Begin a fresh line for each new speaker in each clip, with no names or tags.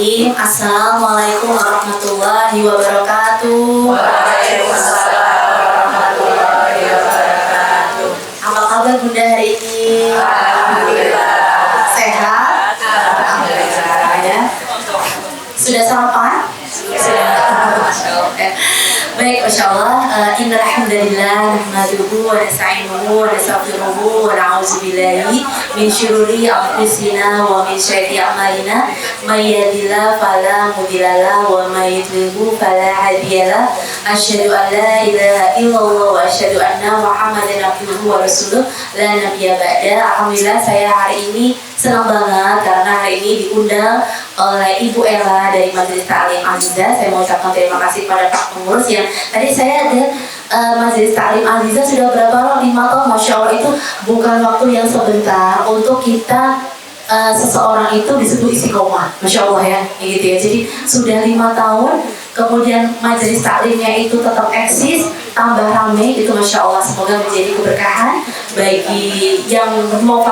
Bismillahirrahmanirrahim. Assalamualaikum warahmatullahi wabarakatuh.
Waalaikumsalam warahmatullahi wabarakatuh.
Apa kabar Bunda hari ini?
Alhamdulillah.
Sehat? Alhamdulillah ya. Sudah sarapan? Baik, Masya Allah. Innal hamdalillah nahmaduhu wa nasta'inuhu wa nastaghfiruhu wa na'udzu billahi min syururi anfusina wa min syarri a'malina may yahdihillahu fala mudilla lahu wa may yudlilhu fala hadiya lahu. Asyhadu an la ilaha illallah wa asyhadu anna Muhammadan abduhu wa rasuluh la nabiyya ba'da. Alhamdulillah saya hari ini senang banget karena hari ini diundang oleh Ibu Ella dari Majelis Ta'lim Al-Hizah. Saya mau ucapkan terima kasih pada Pak Pengurus yang tadi saya ada Majelis Ta'lim Al-Hizah sudah berapa lama? 5 tahun. Masya Allah, itu bukan waktu yang sebentar untuk kita seseorang itu disebut istiqomah. Masya Allah ya, gitu ya. Jadi sudah 5 tahun, kemudian majelis taklimnya itu tetap eksis, tambah ramai, itu Masya Allah. Semoga menjadi keberkahan bagi yang mau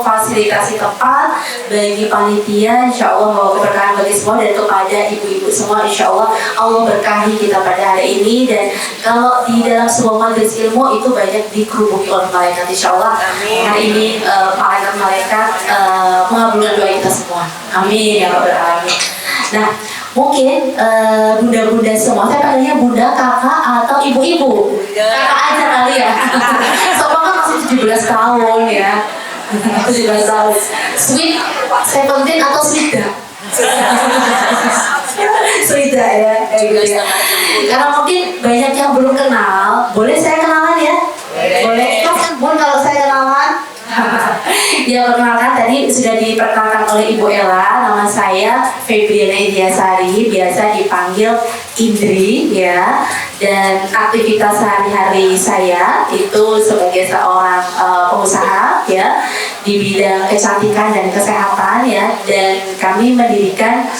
fasilitasi tempat, bagi panitia, Insya Allah mau keberkahan bagi semua, dan kepada ibu-ibu semua, Insya Allah Allah berkahi kita pada hari ini. Dan kalau di dalam sebuah majelis ilmu itu banyak dikerubungi oleh malaikat, Insya Allah hari ini malaikat mengabulkan doa kita semua. Amin ya Rabbal Alamin. Nah, mungkin bunda-bunda semua, saya panggilnya bunda, kakak, atau ibu-ibu. Kakak aja kali ya. Soalnya kan masih 17 tahun ya. 17 tahun. Sweet 17 atau Swida? Swida ya, kayak gitu ya. Karena mungkin banyak yang belum kenal, boleh saya kenalan ya? Boleh. Kan Bun kalau saya kenalan? Ya, perkenalkan tadi sudah diperkenalkan oleh Ibu Ella. Nama saya Febriana Idiasari, biasa dipanggil Indri ya. Dan aktivitas sehari-hari saya itu sebagai seorang pengusaha ya di bidang kecantikan dan kesehatan ya. Dan kami mendirikan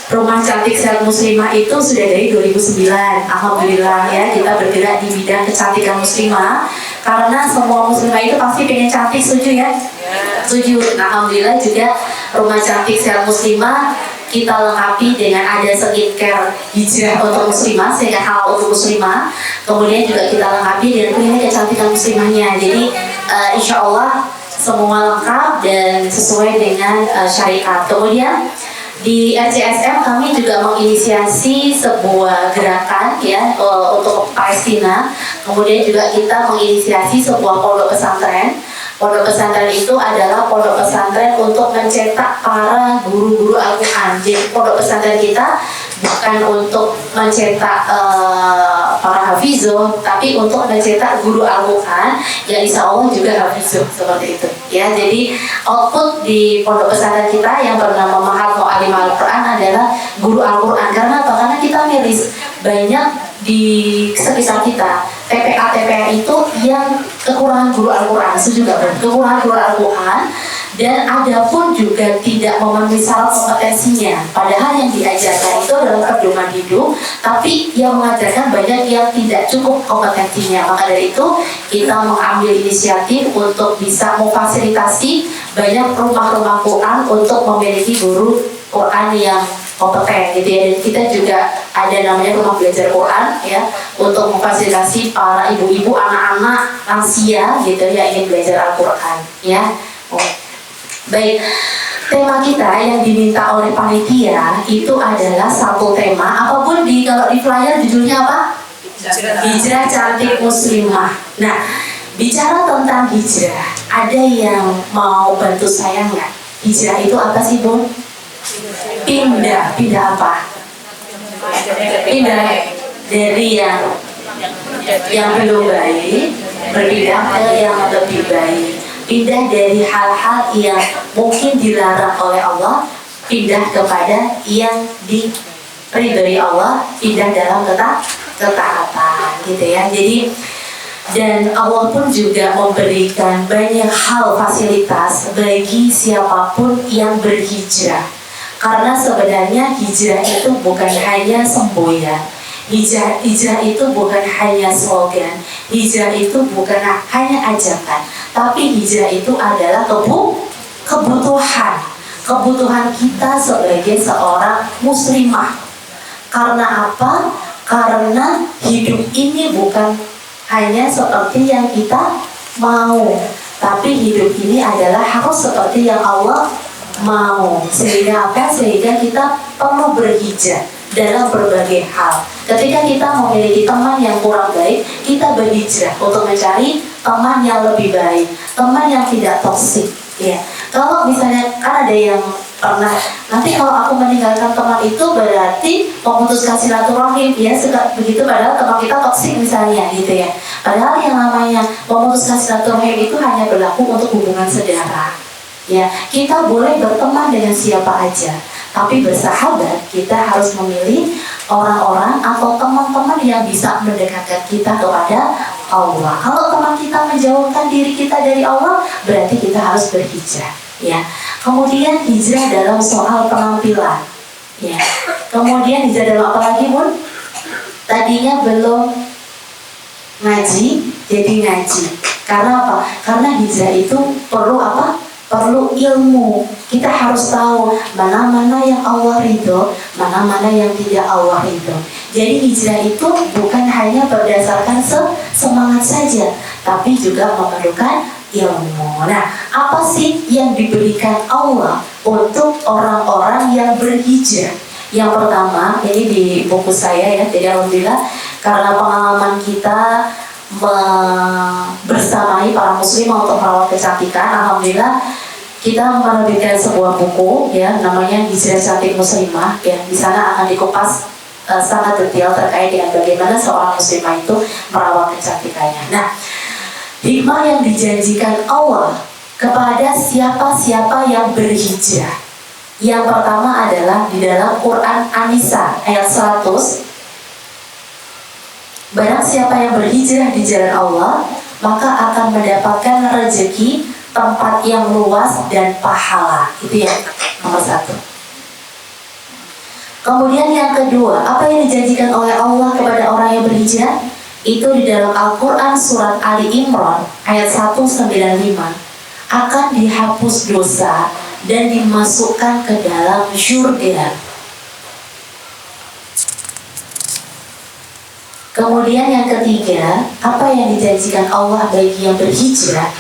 Rumah Cantik Sehat Muslimah itu sudah dari 2009. Alhamdulillah ya, kita bergerak di bidang kecantikan muslimah. Karena semua muslimah itu pasti pengen cantik, setuju ya? Setuju. Nah, alhamdulillah juga Rumah Cantik Sehat Muslimah kita lengkapi dengan ada skincare hijrah untuk muslimah, sehingga halal untuk muslimah. Kemudian juga kita lengkapi dengan klinik kecantikan muslimahnya. Jadi insya Allah semua lengkap dan sesuai dengan syariat. Kemudian di RCSM kami juga menginisiasi sebuah gerakan ya untuk Palestina. Kemudian juga kita menginisiasi sebuah pondok pesantren. Pondok pesantren itu adalah pondok pesantren untuk mencetak para guru-guru Al-Quran. Jadi pondok pesantren kita bukan untuk mencetak para hafizoh, tapi untuk mencetak guru Al-Quran yang insya Allah juga hafizoh, seperti itu. Ya, jadi output di pondok pesantren kita yang bernama Mahat Mu'alim Al-Quran adalah guru Al-Quran. Karena apa? Karena kita miris banyak di sekitar kita TPA itu yang kekurangan guru Al-Quran, setuju nggak? Kekurangan guru Al-Quran, dan ada pun juga tidak memenuhi syarat kompetensinya. Padahal yang diajarkan itu adalah pedoman hidup, tapi yang mengajarkan banyak yang tidak cukup kompetensinya. Maka dari itu kita mengambil inisiatif untuk bisa memfasilitasi banyak rumah-rumah Quran untuk memiliki guru Quran yang kompeten gitu ya. Dan kita juga ada namanya rumah belajar Quran ya, untuk memfasilitasi para ibu-ibu, anak-anak, lansia gitu ya, ingin belajar Al-Quran ya. Baik, tema kita yang diminta oleh panitia itu adalah satu tema, apapun kalau di flyer judulnya apa? Hijrah Cantik Muslimah. Nah, bicara tentang hijrah, ada yang mau bantu saya nggak? Hijrah itu apa sih, Bun? Pindah apa? Pindah dari yang belum baik berpindah ke yang lebih baik. Pindah dari hal-hal yang mungkin dilarang oleh Allah, pindah kepada yang diridhoi Allah, pindah dalam ketaatan gitu ya. Jadi dan Allah pun juga memberikan banyak hal fasilitas bagi siapapun yang berhijrah. Karena sebenarnya hijrah itu bukan hanya semboyan, hijrah itu bukan hanya slogan, hijrah itu bukan hanya ajakan, tapi hijrah itu adalah kebutuhan. kebutuhan kita sebagai seorang muslimah. Karena apa? Karena hidup ini bukan hanya seperti yang kita mau, tapi hidup ini adalah harus seperti yang Allah mau. Sehingga apa? Sehingga kita perlu berhijrah dalam berbagai hal. Ketika kita memiliki teman yang kurang baik, kita berhijrah untuk mencari teman yang lebih baik, teman yang tidak toksik. Ya, kalau misalnya kan ada yang pernah, nanti kalau aku meninggalkan teman itu berarti memutuskan silaturahim, ya suka begitu, padahal teman kita toksik misalnya gitu ya. Padahal yang namanya memutuskan silaturahim itu hanya berlaku untuk hubungan saudara. Ya, kita boleh berteman dengan siapa aja, tapi bersahabat kita harus memilih orang-orang atau teman-teman yang bisa mendekatkan kita kepada Allah. Kalau teman kita menjauhkan diri kita dari Allah, berarti kita harus berhijrah. Ya, kemudian hijrah dalam soal penampilan. Ya, kemudian hijrah dalam apa lagi, Bun? Tadinya belum ngaji, jadi ngaji. Karena apa? Karena hijrah itu perlu apa? Perlu ilmu. Kita harus tahu mana-mana yang Allah ridho, mana-mana yang tidak Allah ridho. Jadi hijrah itu bukan hanya berdasarkan semangat saja, tapi juga memerlukan ilmu. Nah, apa sih yang diberikan Allah untuk orang-orang yang berhijrah? Yang pertama, ini di buku saya ya, jadi alhamdulillah karena pengalaman kita bersamai para muslimah untuk merawat kecantikan, alhamdulillah kita menerbitkan sebuah buku ya, namanya Hijrah Cantik Muslimah ya. Di sana akan dikupas sangat detail terkait dengan bagaimana seorang muslimah itu merawat kecantikannya. Nah, hikmah yang dijanjikan Allah kepada siapa-siapa yang berhijrah, yang pertama adalah di dalam Quran An-Nisa ayat 100. Barang siapa yang berhijrah di jalan Allah, maka akan mendapatkan rezeki, tempat yang luas dan pahala. Itu yang nomor 1. Kemudian yang kedua, apa yang dijanjikan oleh Allah kepada orang yang berhijrah? Itu di dalam Al-Quran surat Ali Imran ayat 195. Akan dihapus dosa dan dimasukkan ke dalam syurga. Kemudian yang ketiga, apa yang dijanjikan Allah bagi yang berhijrah?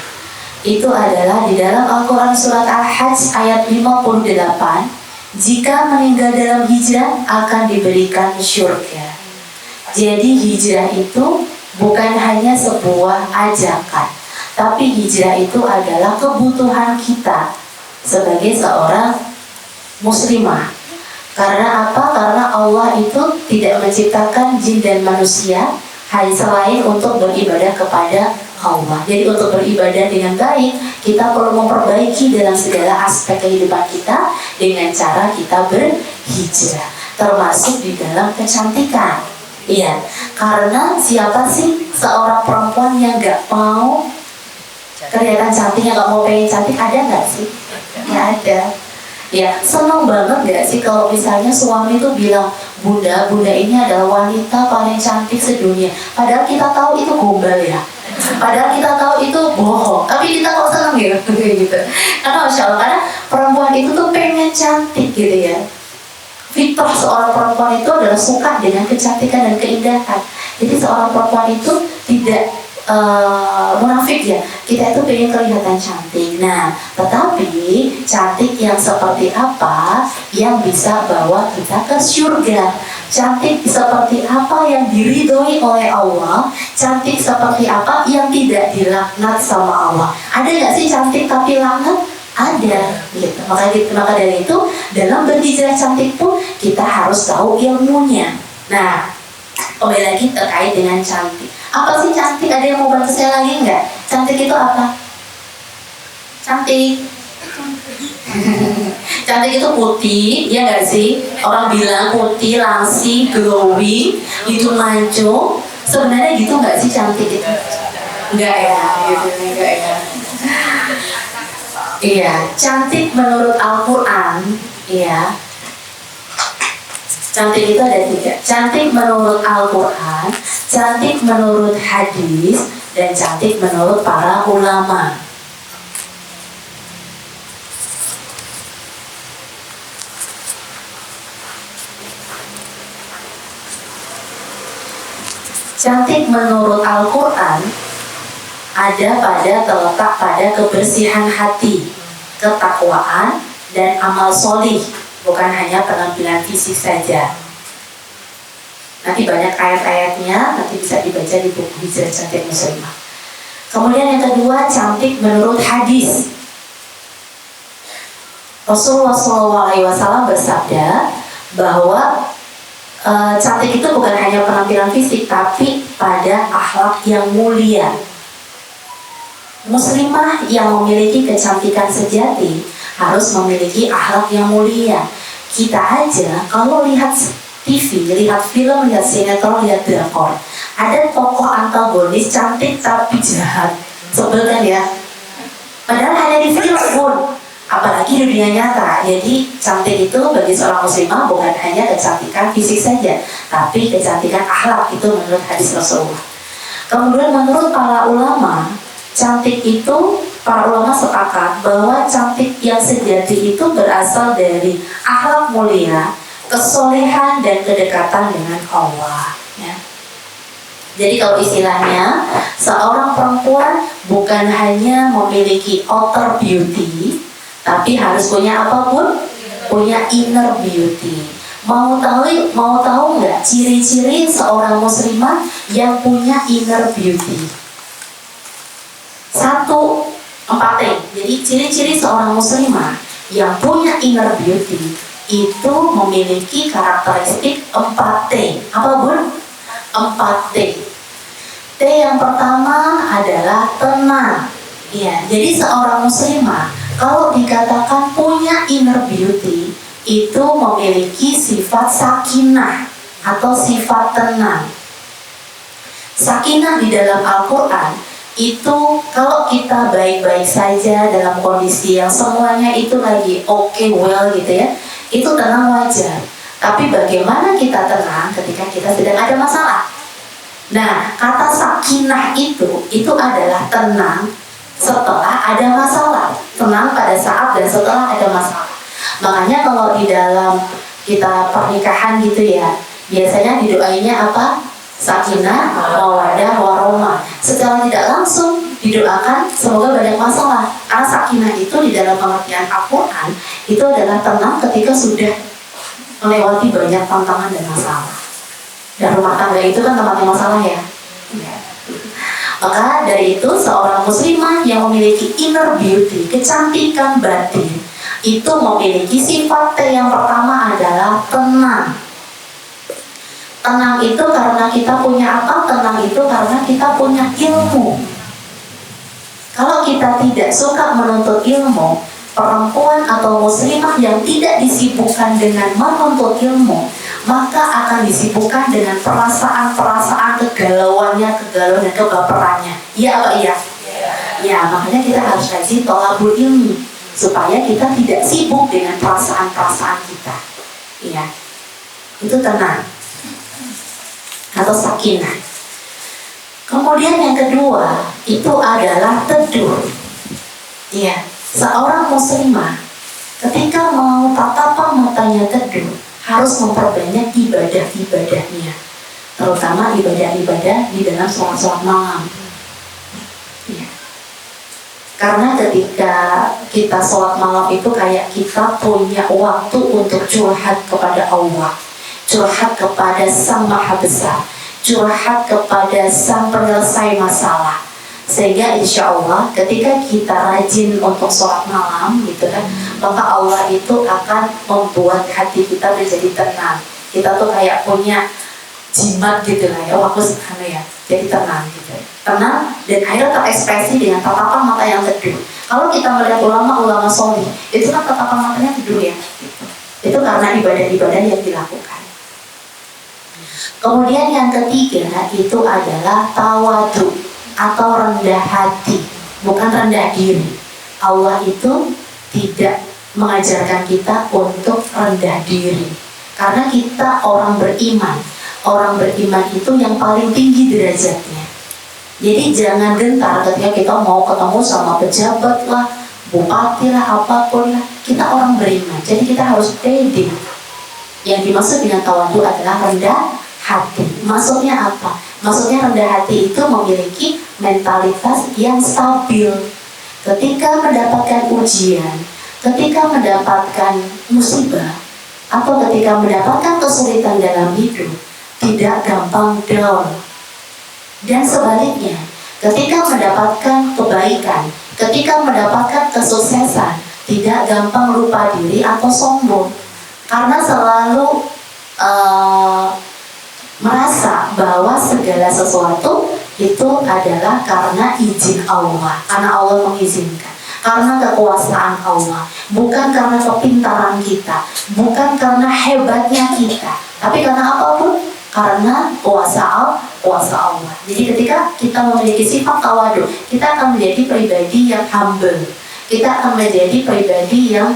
Itu adalah di dalam Al-Quran surat Al-Hajj ayat 58. Jika meninggal dalam hijrah akan diberikan syurga. Jadi hijrah itu bukan hanya sebuah ajakan, tapi hijrah itu adalah kebutuhan kita sebagai seorang muslimah. Karena apa? Karena Allah itu tidak menciptakan jin dan manusia hanya selain untuk beribadah kepada Allah. Jadi untuk beribadah dengan baik, kita perlu memperbaiki dalam segala aspek kehidupan kita dengan cara kita berhijrah, termasuk di dalam kecantikan. Iya, karena siapa sih seorang perempuan yang gak mau kelihatan cantik, yang gak mau pengen cantik, ada gak sih? Nggak ada. Ya, senang banget gak sih kalau misalnya suami tuh bilang, bunda ini adalah wanita paling cantik sedunia. Padahal kita tahu itu gombal ya. Padahal kita tahu itu bohong. Tapi kita kok senang ya, gitu. Karena Masya Allah, karena perempuan itu tuh pengen cantik gitu ya. Fitrah seorang perempuan itu adalah suka dengan kecantikan dan keindahan. Jadi seorang perempuan itu tidak munafik ya, kita itu pengen kelihatan cantik. Nah, tetapi cantik yang seperti apa yang bisa bawa kita ke surga? Cantik seperti apa yang diridhoi oleh Allah? Cantik seperti apa yang tidak dilaknat sama Allah? Ada nggak sih cantik tapi laknat? Ada, gitu. Maka dari itu dalam berhijrah cantik pun kita harus tahu ilmunya. Nah, kembali lagi terkait dengan cantik. Apa sih cantik? Ada yang mau bantu saya lagi nggak? Cantik itu apa? Cantik. Cantik itu putih, ya nggak sih? Orang bilang putih, langsing, glowing, itu maco. Sebenarnya gitu nggak sih cantik itu? Enggak ya, gitu enggak ya. Iya, cantik menurut Al-Quran, iya. Cantik itu ada 3. Cantik menurut Al-Quran, cantik menurut hadis, dan cantik menurut para ulama. Cantik menurut Al-Quran ada terletak pada kebersihan hati, ketakwaan, dan amal solih, bukan hanya penampilan fisik saja. Nanti banyak ayat-ayatnya, nanti bisa dibaca di buku Hijrah Cantik Muslimah. Kemudian yang kedua, cantik menurut hadis. Rasulullah SAW bersabda bahwa cantik itu bukan hanya penampilan fisik, tapi pada akhlak yang mulia. Muslimah yang memiliki kecantikan sejati harus memiliki akhlak yang mulia. Kita aja kalau lihat TV, lihat film, lihat sinetron, lihat drakor, ada tokoh antagonis cantik tapi jahat, sebel kan ya? Padahal hanya di film pun, apalagi dunia nyata. Jadi cantik itu bagi seorang muslimah bukan hanya kecantikan fisik saja, tapi kecantikan akhlak, itu menurut hadis Rasulullah. Kemudian menurut para ulama, cantik itu, para ulama sepakat bahwa cantik yang sejati itu berasal dari akhlak mulia, kesolehan, dan kedekatan dengan Allah, ya. Jadi kalau istilahnya, seorang perempuan bukan hanya memiliki outer beauty, tapi harus punya apapun, punya inner beauty. Mau tahu nggak ciri-ciri seorang muslimah yang punya inner beauty? 1, 4T. Jadi ciri-ciri seorang muslimah yang punya inner beauty itu memiliki karakteristik 4T. Apa bun? 4T. T yang pertama adalah tenang. Ya, jadi seorang muslimah kalau dikatakan punya inner beauty itu memiliki sifat sakinah atau sifat tenang. Sakinah di dalam Al-Quran itu kalau kita baik-baik saja dalam kondisi yang semuanya itu lagi well gitu ya, itu tenang wajar. Tapi bagaimana kita tenang ketika kita sedang ada masalah? Nah, kata sakinah itu adalah tenang setelah ada masalah, tenang pada saat dan setelah ada masalah. Makanya kalau di dalam kita pernikahan gitu ya, biasanya didoainya apa? Sakinah, mawaddah, warahmah. Secara tidak langsung didoakan semoga banyak masalah. Karena sakinah itu di dalam pengertian Al-Quran itu adalah tenang ketika sudah melewati banyak tantangan dan masalah. Dan rumah tangga itu kan tempatnya masalah ya. Maka dari itu seorang muslimah yang memiliki inner beauty, kecantikan batin, itu memiliki sifat T yang pertama adalah tenang. Tenang itu karena kita punya apa? Tenang itu karena kita punya ilmu. Kalau kita tidak suka menuntut ilmu, perempuan atau muslimah yang tidak disibukkan dengan menuntut ilmu, maka akan disibukkan dengan perasaan-perasaan kegalauannya, kegalauan dan kebaperannya. Iya apa iya? Ya, makanya kita harus rajin thalabul ilmi supaya kita tidak sibuk dengan perasaan-perasaan kita. Iya, itu tenang atau sakinah. Kemudian yang kedua itu adalah teduh. Iya, seorang muslimah ketika mau tatapan matanya teduh harus memperbanyak ibadah-ibadahnya, terutama ibadah-ibadah di dalam sholat malam. Ya. Karena ketika kita sholat malam itu kayak kita punya waktu untuk curhat kepada Allah, curhat kepada Sang Maha Besar, curhat kepada Sang Penyelesai masalah. Sehingga insya Allah ketika kita rajin untuk sholat malam gitu kan, maka Allah itu akan membuat hati kita menjadi tenang. Kita tuh kayak punya jimat gitu lah ya, aku ya, jadi tenang gitu, tenang dan akhirnya terekspresi dengan tatapan mata yang teduh. Kalau kita melihat ulama-ulama sholih, itu kan tatapan matanya teduh ya, gitu. Itu karena ibadah-ibadah yang dilakukan. Kemudian yang ketiga itu adalah tawadu atau rendah hati, bukan rendah diri. Allah itu tidak mengajarkan kita untuk rendah diri, karena kita orang beriman. Orang beriman itu yang paling tinggi derajatnya. Jadi jangan gentar ketika kita mau ketemu sama pejabat lah, bupati lah, apapun lah. Kita orang beriman, jadi kita harus pede. Yang dimaksud dengan tawadu adalah rendah hati. Maksudnya apa? Maksudnya rendah hati itu memiliki mentalitas yang stabil. Ketika mendapatkan ujian, ketika mendapatkan musibah, atau ketika mendapatkan kesulitan dalam hidup, tidak gampang down. Dan sebaliknya, ketika mendapatkan kebaikan, ketika mendapatkan kesuksesan, tidak gampang lupa diri atau sombong. Karena selalu merasa bahwa segala sesuatu itu adalah karena izin Allah, karena Allah mengizinkan, karena kekuasaan Allah, bukan karena kepintaran kita, bukan karena hebatnya kita, tapi karena apapun, karena kuasa Allah. Jadi ketika kita memiliki sifat tawadu, kita akan menjadi pribadi yang humble, kita akan menjadi pribadi yang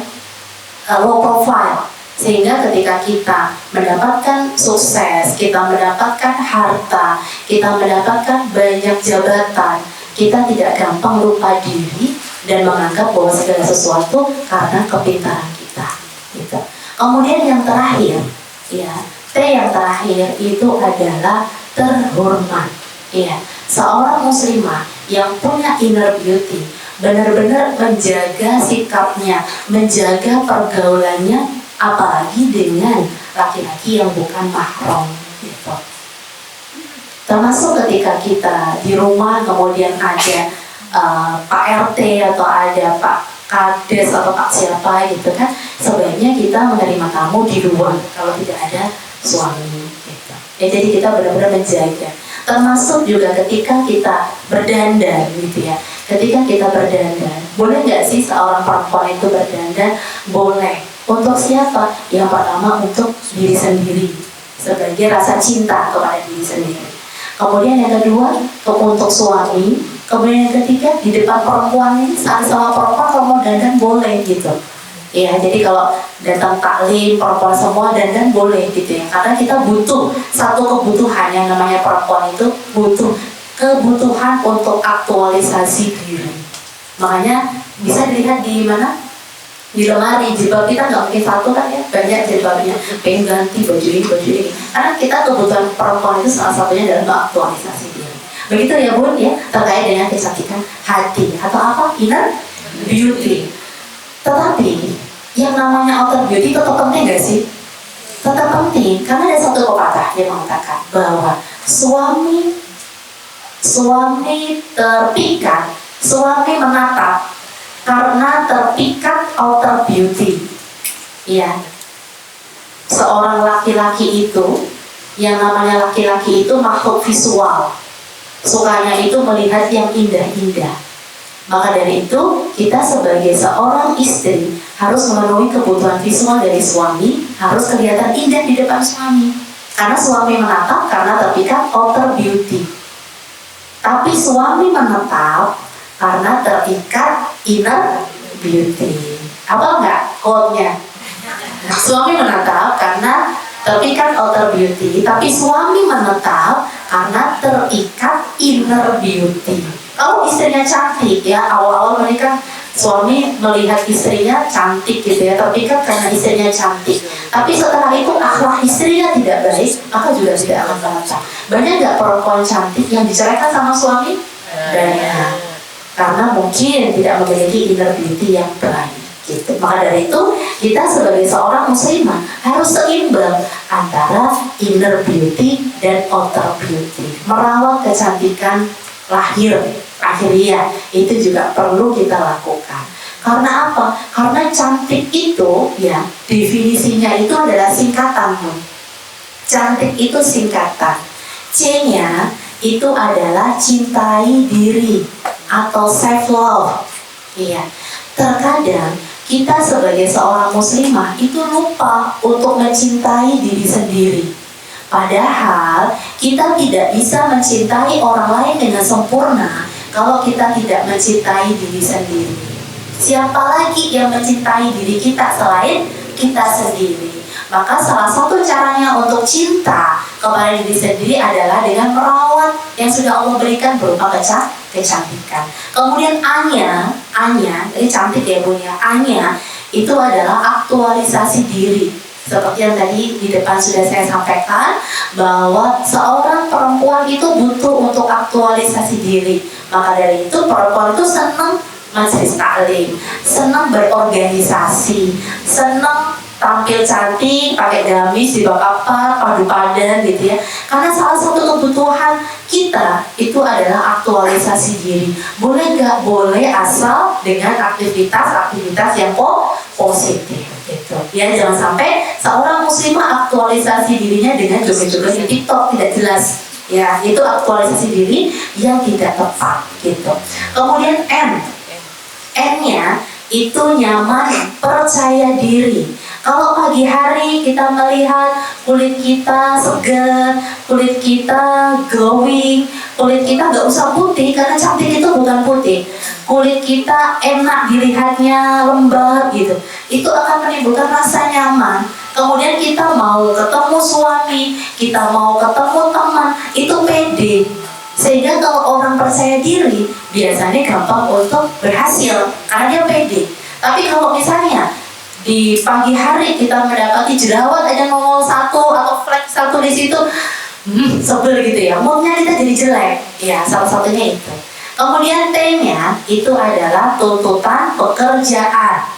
low profile. Sehingga ketika kita mendapatkan sukses, kita mendapatkan harta, kita mendapatkan banyak jabatan, kita tidak gampang lupa diri dan menganggap bahwa segala sesuatu karena kepintaran kita. Gitu. Kemudian yang terakhir, ya, T yang terakhir itu adalah terhormat. Ya, seorang muslimah yang punya inner beauty, benar-benar menjaga sikapnya, menjaga pergaulannya, apalagi dengan laki-laki yang bukan mahram, gitu. Termasuk ketika kita di rumah kemudian ada Pak RT atau ada Pak Kades atau Pak siapa gitu kan, sebaiknya kita menerima tamu di luar kalau tidak ada suami, gitu. Ya, jadi kita benar-benar menjaga. Termasuk juga ketika kita berdandan, gitu ya. Ketika kita berdandan, boleh nggak sih seorang perempuan itu berdandan? Boleh. Untuk siapa? Yang pertama untuk diri sendiri, sebagai rasa cinta kepada diri sendiri. Kemudian yang kedua untuk suami. Kemudian yang ketiga di depan perempuan ini, saat sama perempuan kalau mau dandan boleh gitu. Ya, jadi kalau datang taklim perempuan semua dandan boleh gitu ya. Karena kita butuh satu kebutuhan yang namanya perempuan itu butuh kebutuhan untuk aktualisasi diri. Makanya bisa dilihat di mana? Di lemari. Jilbab kita nggak mungkin satu kan ya, banyak jilbabnya, pengen ganti baju ini. Karena kita kebutuhan perempuan itu salah satunya adalah aktualisasi diri. Begitu ya Bun ya, terkait dengan kecantikan hati atau apa, inner beauty. Tetapi yang namanya outer beauty tetap penting nggak sih? Tetap penting, karena ada satu pepatah yang mengatakan bahwa suami terpikat, suami menatap karena terpikat outer beauty. Ya, seorang laki-laki itu, yang namanya laki-laki itu makhluk visual, sukanya itu melihat yang indah-indah. Maka dari itu kita sebagai seorang istri harus memenuhi kebutuhan visual dari suami, harus kelihatan indah di depan suami. Karena suami menatap karena terpikat outer beauty. Tapi suami menatap karena terikat inner beauty. Apa enggak quote-nya? Suami menatap karena terikat outer beauty, tapi suami menatap karena terikat inner beauty. Kalau istrinya cantik ya, awal-awal menikah suami melihat istrinya cantik gitu ya, terikat karena istrinya cantik. Tapi setelah itu akhlak istrinya tidak baik, maka juga tidak akan menatap. Banyak nggak perempuan cantik yang diceraikan sama suami? Banyak. Karena mungkin tidak memiliki inner beauty yang baik gitu. Maka dari itu kita sebagai seorang muslimah harus seimbang antara inner beauty dan outer beauty. Merawat kecantikan lahiriah itu juga perlu kita lakukan. Karena apa? Karena cantik itu ya definisinya itu adalah singkatan. Cantik itu singkatan. C-nya itu adalah cintai diri atau self love. Iya. Terkadang kita sebagai seorang muslimah itu lupa untuk mencintai diri sendiri. Padahal kita tidak bisa mencintai orang lain dengan sempurna kalau kita tidak mencintai diri sendiri. Siapa lagi yang mencintai diri kita selain kita sendiri? Maka salah satu caranya untuk cinta kepada diri sendiri adalah dengan merawat yang sudah Allah berikan berupa kecantikan. Kemudian A-nya, ini cantik ya Bu ya, A-nya itu adalah aktualisasi diri. Seperti yang tadi di depan sudah saya sampaikan, bahwa seorang perempuan itu butuh untuk aktualisasi diri. Maka dari itu perempuan itu senang majelis taklim, senang berorganisasi, senang tampil cantik, pakai gamis, di apa, padu padan gitu ya. Karena salah satu kebutuhan kita itu adalah aktualisasi diri. Boleh nggak? Boleh, asal dengan aktivitas yang positif gitu. Ya, jangan sampai seorang muslimah aktualisasi dirinya dengan joget-joget di TikTok tidak jelas. Ya, itu aktualisasi diri yang tidak tepat gitu. Kemudian N-nya itu nyaman, percaya diri. Kalau pagi hari kita melihat kulit kita segar, kulit kita glowing, kulit kita nggak usah putih karena cantik itu bukan putih. Kulit kita enak dilihatnya, lembab gitu. Itu akan menimbulkan rasa nyaman. Kemudian kita mau ketemu suami, kita mau ketemu teman, itu pede. Sehingga kalau orang percaya diri, biasanya gampang untuk berhasil karena dia pede. Tapi kalau misalnya di pagi hari kita mendapati jerawat aja nongol satu atau flek satu di situ, sebel gitu ya, moodnya kita jadi jelek. Ya, salah satunya itu. Kemudian T-nya itu adalah tuntutan pekerjaan.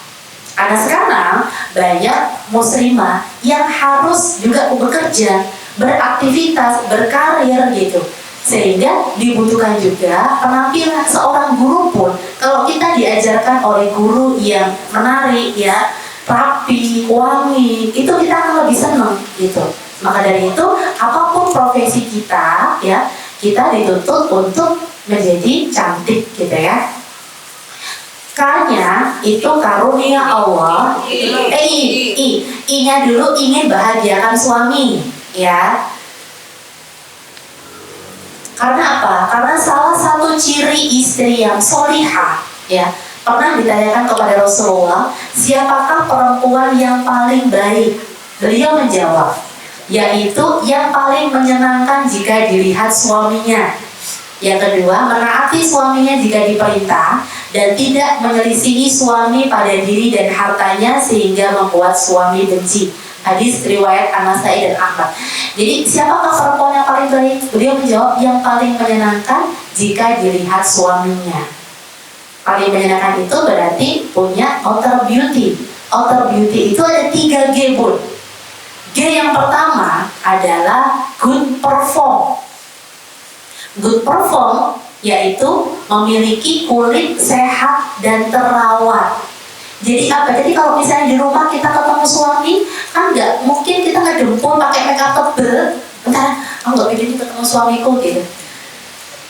Karena sekarang banyak muslimah yang harus juga bekerja, beraktivitas, berkarir gitu. Sehingga dibutuhkan juga penampilan seorang guru pun. Kalau kita diajarkan oleh guru yang menarik ya, rapi, wangi, itu kita akan lebih senang gitu. Maka dari itu, apapun profesi kita ya, kita dituntut untuk menjadi cantik gitu ya. K-nya itu karunia Allah. I-nya dulu ingin bahagiakan suami ya. Karena apa? Karena salah satu ciri istri yang solihah ya, pernah ditanyakan kepada Rasulullah, siapakah perempuan yang paling baik? Beliau menjawab, yaitu yang paling menyenangkan jika dilihat suaminya. Yang kedua, menaati suaminya jika diperintah dan tidak menyelisihi suami pada diri dan hartanya sehingga membuat suami benci. Hadis riwayat An-Nasai dan Ahmad. Jadi siapakah perempuan yang paling baik? Beliau menjawab, yang paling menyenangkan jika dilihat suaminya. Paling menyenangkan itu berarti punya outer beauty. Outer beauty itu ada 3 G, Bun. G yang pertama adalah good perform. Good perform yaitu memiliki kulit sehat dan terawat. Jadi apa? Jadi kalau misalnya di rumah kita ketemu suami, kan nggak mungkin kita ngedempul pakai make up tebel. Bentar, nggak pengen ketemu suamiku gitu.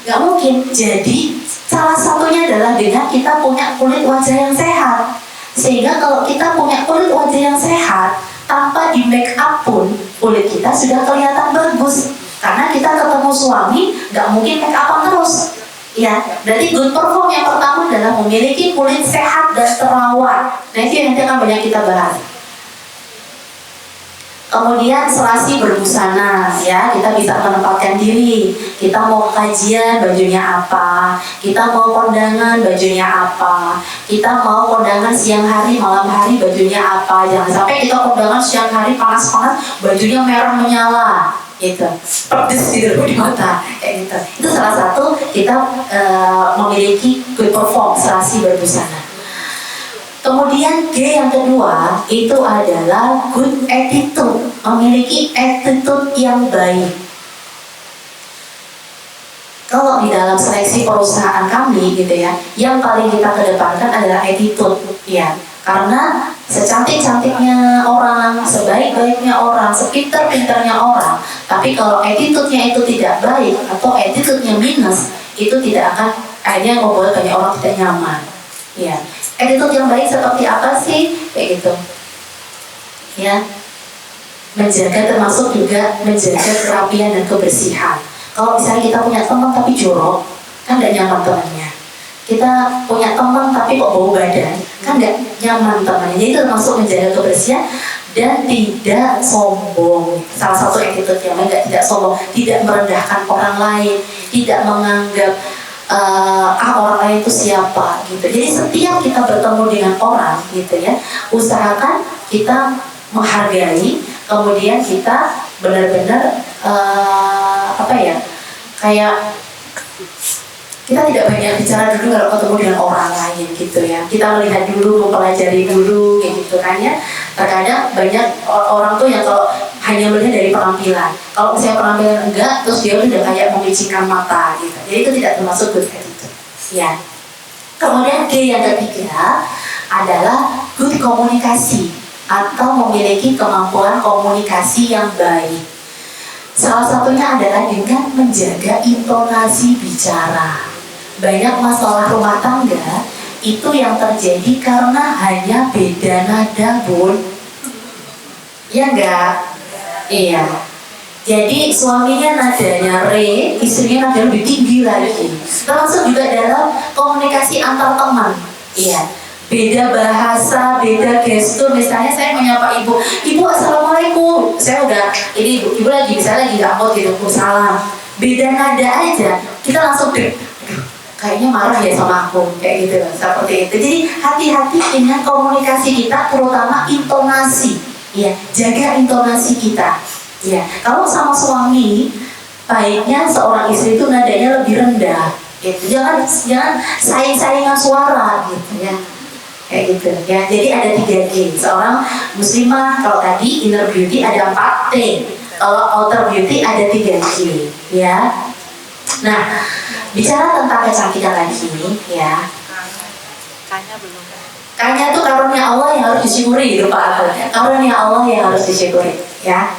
Nggak mungkin. Jadi salah satunya adalah dengan kita punya kulit wajah yang sehat. Sehingga kalau kita punya kulit wajah yang sehat, tanpa di make up pun kulit kita sudah kelihatan bagus. Karena kita ketemu suami, nggak mungkin make up terus. Ya, berarti good perform yang pertama adalah memiliki kulit sehat dan terawat. Nah, itu yang nanti akan banyak kita bahas. Kemudian selasi berbusana, ya, kita bisa menempatkan diri. Kita mau kajian, bajunya apa? Kita mau kondangan, bajunya apa? Kita mau kondangan siang hari, malam hari, bajunya apa? Jangan sampai kita kondangan siang hari panas-panas, bajunya merah menyala. Gitu, pedes gitu di mata kayak gitu. Itu salah satu kita memiliki good perform, selasi berbusana. Kemudian G yang kedua itu adalah good attitude, memiliki attitude yang baik. Kalau di dalam seleksi perusahaan kami gitu ya, yang paling kita kedepankan adalah attitude ya. Karena secantik-cantiknya orang, sebaik-baiknya orang, sepintar-pintarnya orang, tapi kalau attitude-nya itu tidak baik atau attitude-nya minus, itu tidak akan akhirnya membuat banyak orang tidak nyaman. Ya, attitude yang baik seperti apa sih? Kayak gitu. Ya, menjaga, termasuk juga menjaga kerapian dan kebersihan. Kalau misalnya kita punya teman tapi jorok, kan gak nyaman temannya. Kita punya teman tapi kok bau badan, kan gak nyaman temannya. Jadi itu termasuk menjaga kebersihan dan tidak sombong. Salah satu attitude yang baik, tidak sombong, tidak merendahkan orang lain, tidak menganggap orang lain itu siapa gitu. Jadi setiap kita bertemu dengan orang gitu ya, usahakan kita menghargai, kemudian kita benar-benar kayak kita tidak banyak bicara dulu kalau ketemu dengan orang lain gitu ya. Kita melihat dulu, mempelajari dulu kayak gitu kan ya. Terkadang banyak orang tuh yang kalau hanya melihat dari penampilan. Kalau misalnya penampilan enggak, terus dia udah kayak memicingkan mata gitu. Jadi itu tidak termasuk good attitude. Ya. Kemudian G yang ketiga adalah good komunikasi atau memiliki kemampuan komunikasi yang baik. Salah satunya adalah dengan menjaga intonasi bicara. Banyak masalah rumah tangga itu yang terjadi karena hanya beda nada, Bun. Ya enggak? Iya. Jadi suaminya nadanya re, istrinya nada lebih tinggi lagi. Termasuk juga dalam komunikasi antar teman. Iya. Beda bahasa, beda gestur. Misalnya saya menyapa ibu assalamualaikum. Saya udah, ini ibu lagi, misalnya lagi gak mau gitu, salam. Beda nada aja, kita langsung kayaknya marah ya sama aku, kayak gitu, seperti itu. Jadi hati-hati dengan komunikasi kita, terutama intonasi. Ya, jaga intonasi kita. Ya, kalau sama suami, baiknya seorang istri itu nadanya lebih rendah. Gitu. Jangan saing-saingan suara, gitu ya. Kayak gitu ya. Jadi ada 3G. Seorang muslimah, kalau tadi inner beauty ada 4T. Kalau outer beauty ada 3G, ya. Nah, bicara tentang kecantikan lagi, ya. Kanya itu karunia Allah yang harus disyukuri, lupa aku. Karunia Allah yang harus disyukuri, ya.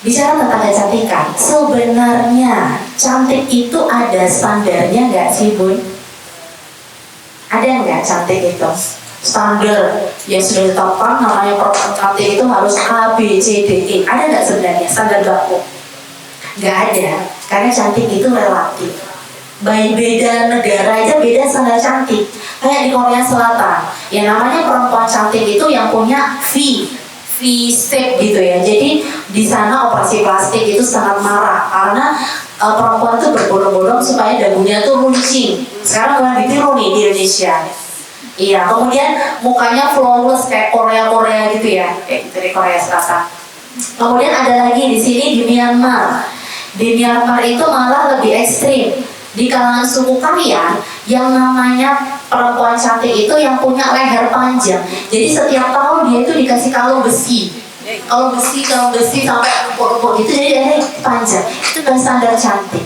Bicara tentang kecantikan, sebenarnya cantik itu ada standarnya nggak sih, Bun? Ada nggak cantik itu? Standar yang sudah ditetapkan namanya perempuan cantik itu harus A, B, C, D, E. Ada nggak sebenarnya standar baku? Nggak ada, karena cantik itu relatif. Baik beda negara aja beda standar cantik. Kayak di Korea Selatan, yang namanya perempuan cantik itu yang punya V shape gitu ya. Jadi di sana operasi plastik itu sangat marah karena perempuan itu berbondong-bondong supaya dagunya tuh runcing. Sekarang mulai ditiru nih di Indonesia. Iya, kemudian mukanya flawless kayak Korea gitu ya, kayak gitu di Korea Selatan. Kemudian ada lagi di sini di Myanmar. Di Myanmar itu malah lebih ekstrim. Di kalangan suku Karyan yang namanya perempuan cantik itu yang punya leher panjang. Jadi setiap tahun dia itu dikasih kalung besi sampai rumput-rumput gitu, jadi lehernya panjang. Itu udah standar cantik.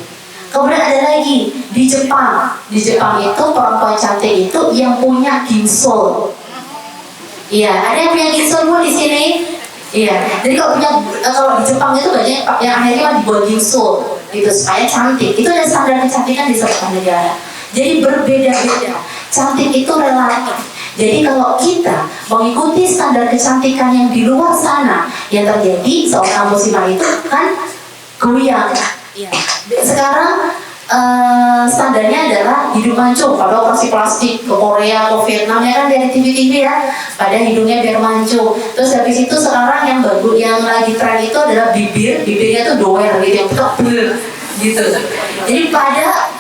Kemudian ada lagi di Jepang. Di Jepang itu perempuan cantik itu yang punya ginsol. Iya, ada yang punya ginsol Bu di sini? Iya. Jadi kalau di Jepang itu banyak yang akhirnya dibuat ginsol gitu supaya cantik. Itu ada standar kecantikan di setiap negara. Jadi berbeda-beda. Cantik itu relatif. Jadi kalau kita mengikuti standar kecantikan yang di luar sana, yang terjadi seorang muslimah itu kan goyang. Sekarang standarnya adalah hidung mancung. Pada operasi plastik ke Korea, ke Vietnam ya kan dari TV-TV ya, pada hidungnya biar mancung. Terus habis itu sekarang yang bagus, yang lagi tren itu adalah bibirnya tuh doer gitu, yang tebel gitu. Jadi pada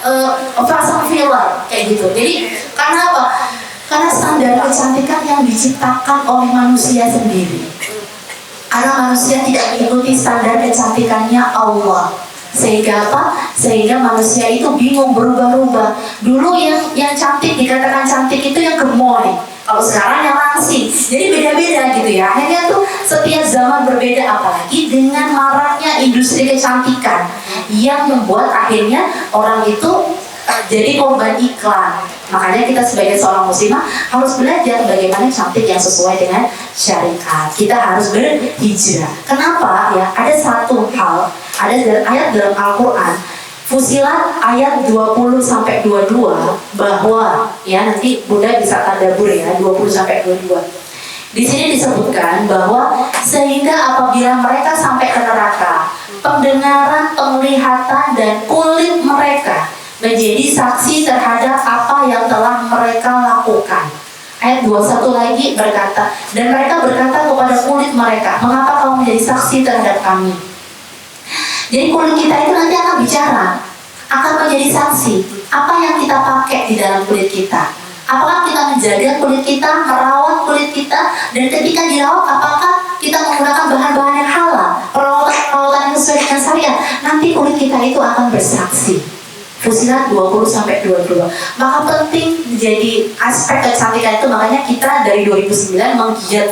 pasang filler kayak gitu. Jadi karena apa? Karena standar kecantikan yang diciptakan oleh manusia sendiri. Karena manusia tidak mengikuti standar kecantikannya Allah. Sehingga apa? Sehingga manusia itu bingung, berubah-ubah. Dulu yang cantik dikatakan cantik itu yang gemoy. Kalau sekarang yang langsing. Jadi beda-beda gitu ya. Akhirnya tuh setiap zaman berbeda, apalagi dengan maraknya industri kecantikan yang membuat akhirnya orang itu jadi korban iklan. Makanya kita sebagai seorang muslimah harus belajar bagaimana cantik yang sesuai dengan syariat. Kita harus berhijrah. Kenapa ya? Ada satu hal, ada ayat dalam Al-Quran, Fusilat ayat 20-22 bahwa ya nanti Bunda bisa tadabur ya 20-22. Di sini disebutkan bahwa sehingga apabila mereka sampai ke neraka, pendengaran, penglihatan dan kulit mereka menjadi saksi terhadap apa yang telah mereka lakukan. Ayat 21 lagi berkata, dan mereka berkata kepada kulit mereka, mengapa kamu menjadi saksi terhadap kami? Jadi kulit kita itu nanti akan bicara, akan menjadi saksi. Apa yang kita pakai di dalam kulit kita, Apakah kita menjaga kulit kita, merawat kulit kita, dan ketika dirawat apakah kita menggunakan bahan-bahan yang halal, perawatan yang sesuai dengan syariat? Nanti kulit kita itu akan bersaksi. Fusilat 20-22. Maka penting jadi aspek kecantikan itu, makanya kita dari 2009 menggiat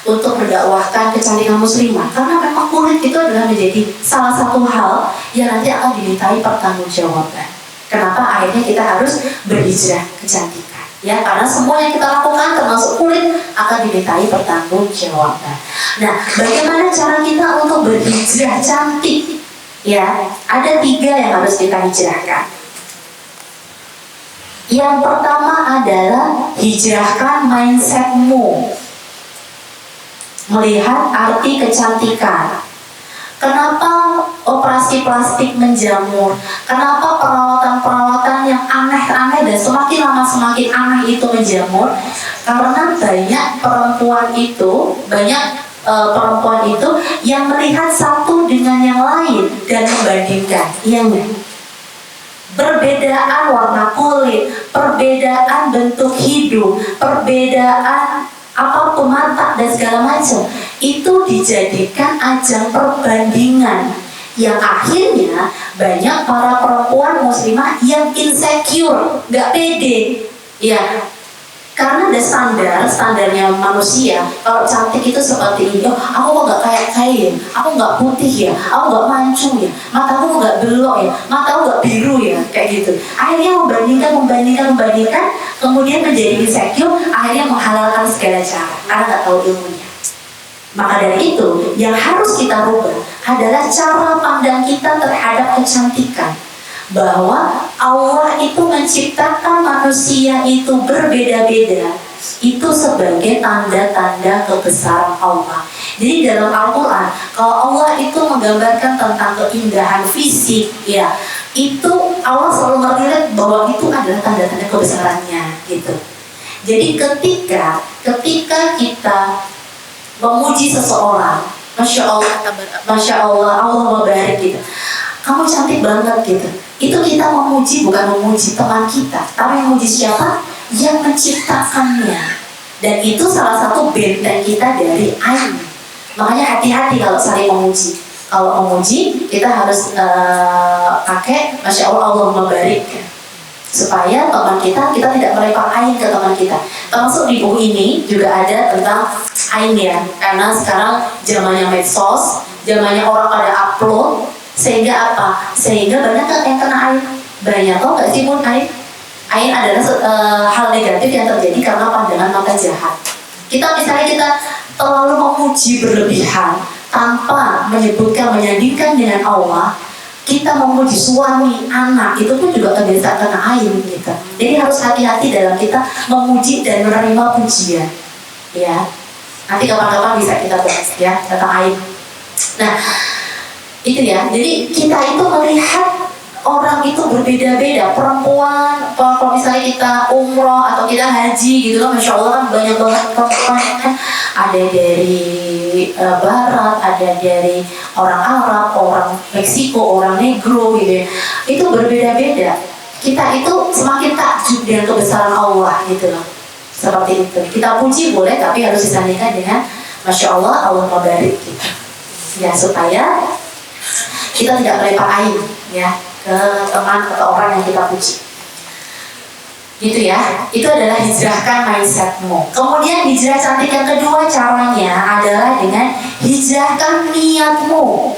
untuk mendakwahkan kecantikan muslimah, karena memang kulit itu adalah menjadi salah satu hal yang nanti akan dimintai pertanggungjawaban. Kenapa akhirnya kita harus berhijrah kecantikan? Ya, karena semua yang kita lakukan termasuk kulit akan dimintai pertanggungjawaban. Nah, bagaimana cara kita untuk berhijrah cantik? Ya, ada 3 yang harus kita hijrahkan. Yang pertama adalah hijrahkan mindsetmu. Melihat arti kecantikan. Kenapa operasi plastik menjamur? Kenapa perawatan-perawatan yang aneh-aneh dan semakin lama semakin aneh itu menjamur? Karena banyak perempuan itu yang melihat satu dengan yang lain dan membandingkan. Iya nggak? Perbedaan warna kulit, perbedaan bentuk hidung, perbedaan apapun mata dan segala macam itu dijadikan ajang perbandingan, yang akhirnya banyak para perempuan muslimah yang insecure, nggak pede, ya. Karena ada standarnya manusia. Kalau cantik itu seperti ini, oh, aku kok nggak kayak aku nggak putih ya, aku nggak mancung ya, mataku nggak belok ya, mataku nggak biru ya, kayak gitu. Akhirnya membandingkan, kemudian menjadi insecure, akhirnya menghalalkan segala cara karena nggak tahu ilmunya. Maka dari itu, yang harus kita rubah adalah cara pandang kita terhadap kecantikan. Bahwa Allah itu menciptakan manusia itu berbeda-beda, itu sebagai tanda-tanda kebesaran Allah. Jadi dalam Al-Quran, kalau Allah itu menggambarkan tentang keindahan fisik, ya, itu Allah selalu melihat bahwa itu adalah tanda-tanda kebesarannya, gitu. Jadi ketika kita memuji seseorang, Masya Allah, Allah membarik gitu, kamu cantik banget gitu. Itu kita memuji, bukan memuji teman kita, tapi memuji siapa? Yang menciptakannya. Dan itu salah satu benteng kita dari aib. Makanya hati-hati kalau saling memuji. Kalau memuji, kita harus pakai Masya Allah, Allah membarik, supaya teman kita tidak melempar aib ke teman kita. Termasuk di buku ini juga ada tentang aib ya. Karena sekarang zamannya medsos, zamannya orang pada upload. Sehingga apa? Sehingga banyak yang kena aib. Banyak, tau gak sih pun aib? Aib adalah hal negatif yang terjadi karena pandangan mata jahat. Misalnya kita terlalu memuji berlebihan tanpa menyandingkan dengan Allah. Kita memuji suami, anak, itu pun juga terbiasa kena aib gitu. Jadi harus hati-hati dalam kita memuji dan menerima pujian. Ya, nanti kapan-kapan bisa kita bahas ya tentang aib. Nah, itu ya, jadi kita itu melihat orang itu berbeda-beda. Perempuan, kalau misalnya kita umroh atau kita haji gitu kan, Masya Allah kan banyak banget perempuan kan. Ada dari Barat, ada dari orang Arab, orang Meksiko, orang Negro gitu ya. Itu berbeda-beda. Kita itu semakin takjub dengan kebesaran Allah gitu loh. Seperti itu. Kita puji boleh, tapi harus disandingkan dengan Masya Allah, Allah mabarik gitu. Ya, supaya kita tidak melempar aib ya ke teman atau orang yang kita puji. Gitu ya. Itu adalah hijrahkan mindsetmu. Kemudian hijrah cantik yang kedua caranya adalah dengan hijrahkan niatmu.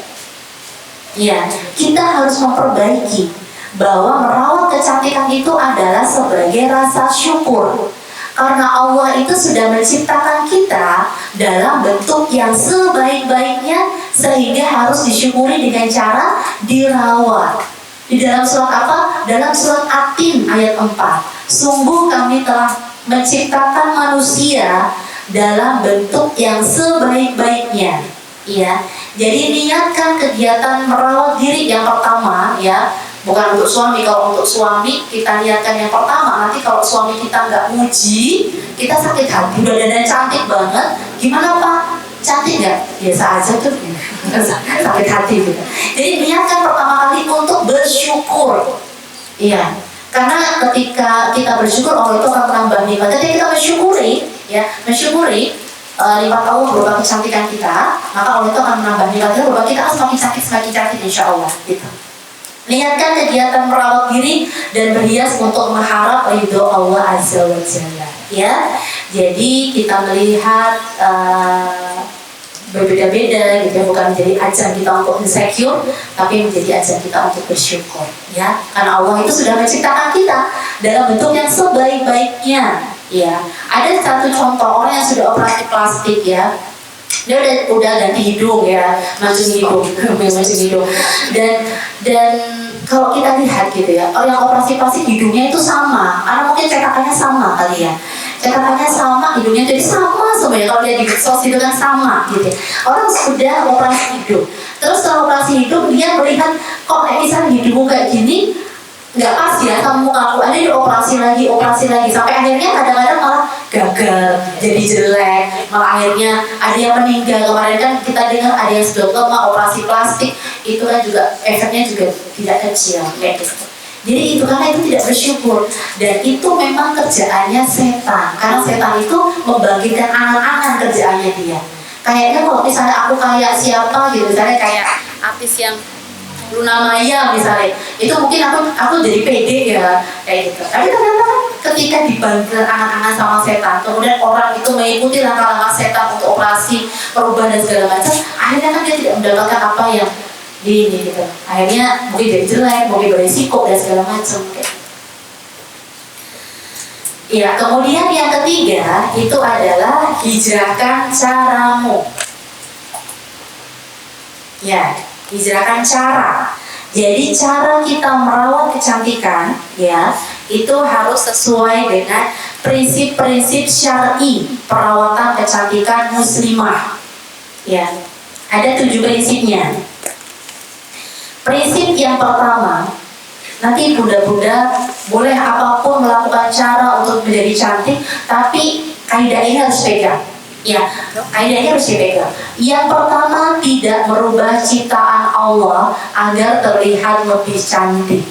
Ya, kita harus memperbaiki bahwa merawat kecantikan itu adalah sebagai rasa syukur. Karena Allah itu sudah menciptakan kita dalam bentuk yang sebaik-baiknya, sehingga harus disyukuri dengan cara dirawat. Di dalam surat apa? Dalam surat At-Tin ayat 4. Sungguh kami telah menciptakan manusia dalam bentuk yang sebaik-baiknya. Ya, jadi niatkan kegiatan merawat diri yang pertama ya. Bukan untuk suami. Kalau untuk suami kita niatkan yang pertama, nanti kalau suami kita nggak muji, kita sakit hati. Udah dandan cantik banget, gimana Pak? Cantik nggak? Biasa aja tuh. Sakit hati gitu. Jadi niatkan pertama kali untuk bersyukur. Iya. Karena ketika kita bersyukur, Allah itu akan menambah nikmat. Ketika kita mensyukuri 5 tahun berupa kecantikan kita, maka Allah itu akan menambah nikmat kita berupa kita akan semakin cantik insya Allah. Gitu. Niatkan kegiatan merawat diri dan berhias untuk mengharap ridho Allah Azza wa Jalla. Ya, jadi kita melihat berbeda-beda gitu ya, bukan menjadi ajang kita untuk insecure, tapi menjadi ajang kita untuk bersyukur ya, karena Allah itu sudah menciptakan kita dalam bentuk yang sebaik-baiknya ya. Ada satu contoh orang yang sudah operasi plastik ya, dia udah ganti hidung ya, mancung hidung dan kalau kita lihat gitu ya, orang yang operasi plastik hidungnya itu sama, karena mungkin cetakannya sama kali ya. Cetakannya sama, hidungnya jadi sama semuanya. Kalau dia di medsos itu kan sama gitu. Orang sudah operasi hidung, terus setelah operasi hidung dia melihat kok misalnya hidungmu kayak gini nggak pas ya sama muka aku, ada operasi lagi sampai akhirnya kadang-kadang malah gagal, jadi jelek, malah akhirnya ada yang meninggal. Kemarin kan kita dengar ada yang sudah lama operasi plastik, itu kan juga efeknya juga tidak kecil kayak gitu. Jadi itu karena itu tidak bersyukur, dan itu memang kerjaannya setan, karena setan itu membangkitkan angan-angan kerjaannya dia. Kayaknya kalau misalnya aku kayak siapa gitu, misalnya kayak artis yang Luna Maya misalnya, itu mungkin aku jadi pede ya kayak gitu. Tapi ternyata ketika dibangkitkan angan-angan sama setan, kemudian orang itu mengikuti langkah-langkah setan untuk operasi perubahan dan segala macam, akhirnya kan dia tidak mendapatkan apa yang ini gitu. Akhirnya mungkin jadi jelek, mungkin berisiko dan segala macam gitu. Ya, kemudian yang ketiga itu adalah hijrahkan caramu. Ya, hijrahkan cara. Jadi cara kita merawat kecantikan ya, itu harus sesuai dengan prinsip-prinsip syar'i perawatan kecantikan muslimah. Ya, ada 7 prinsipnya. Prinsip yang pertama, nanti bunda-bunda boleh apapun melakukan cara untuk menjadi cantik, tapi kaidah ini harus pegang. Ya, kaidah ini harus dipegang. Yang pertama, tidak merubah ciptaan Allah agar terlihat lebih cantik.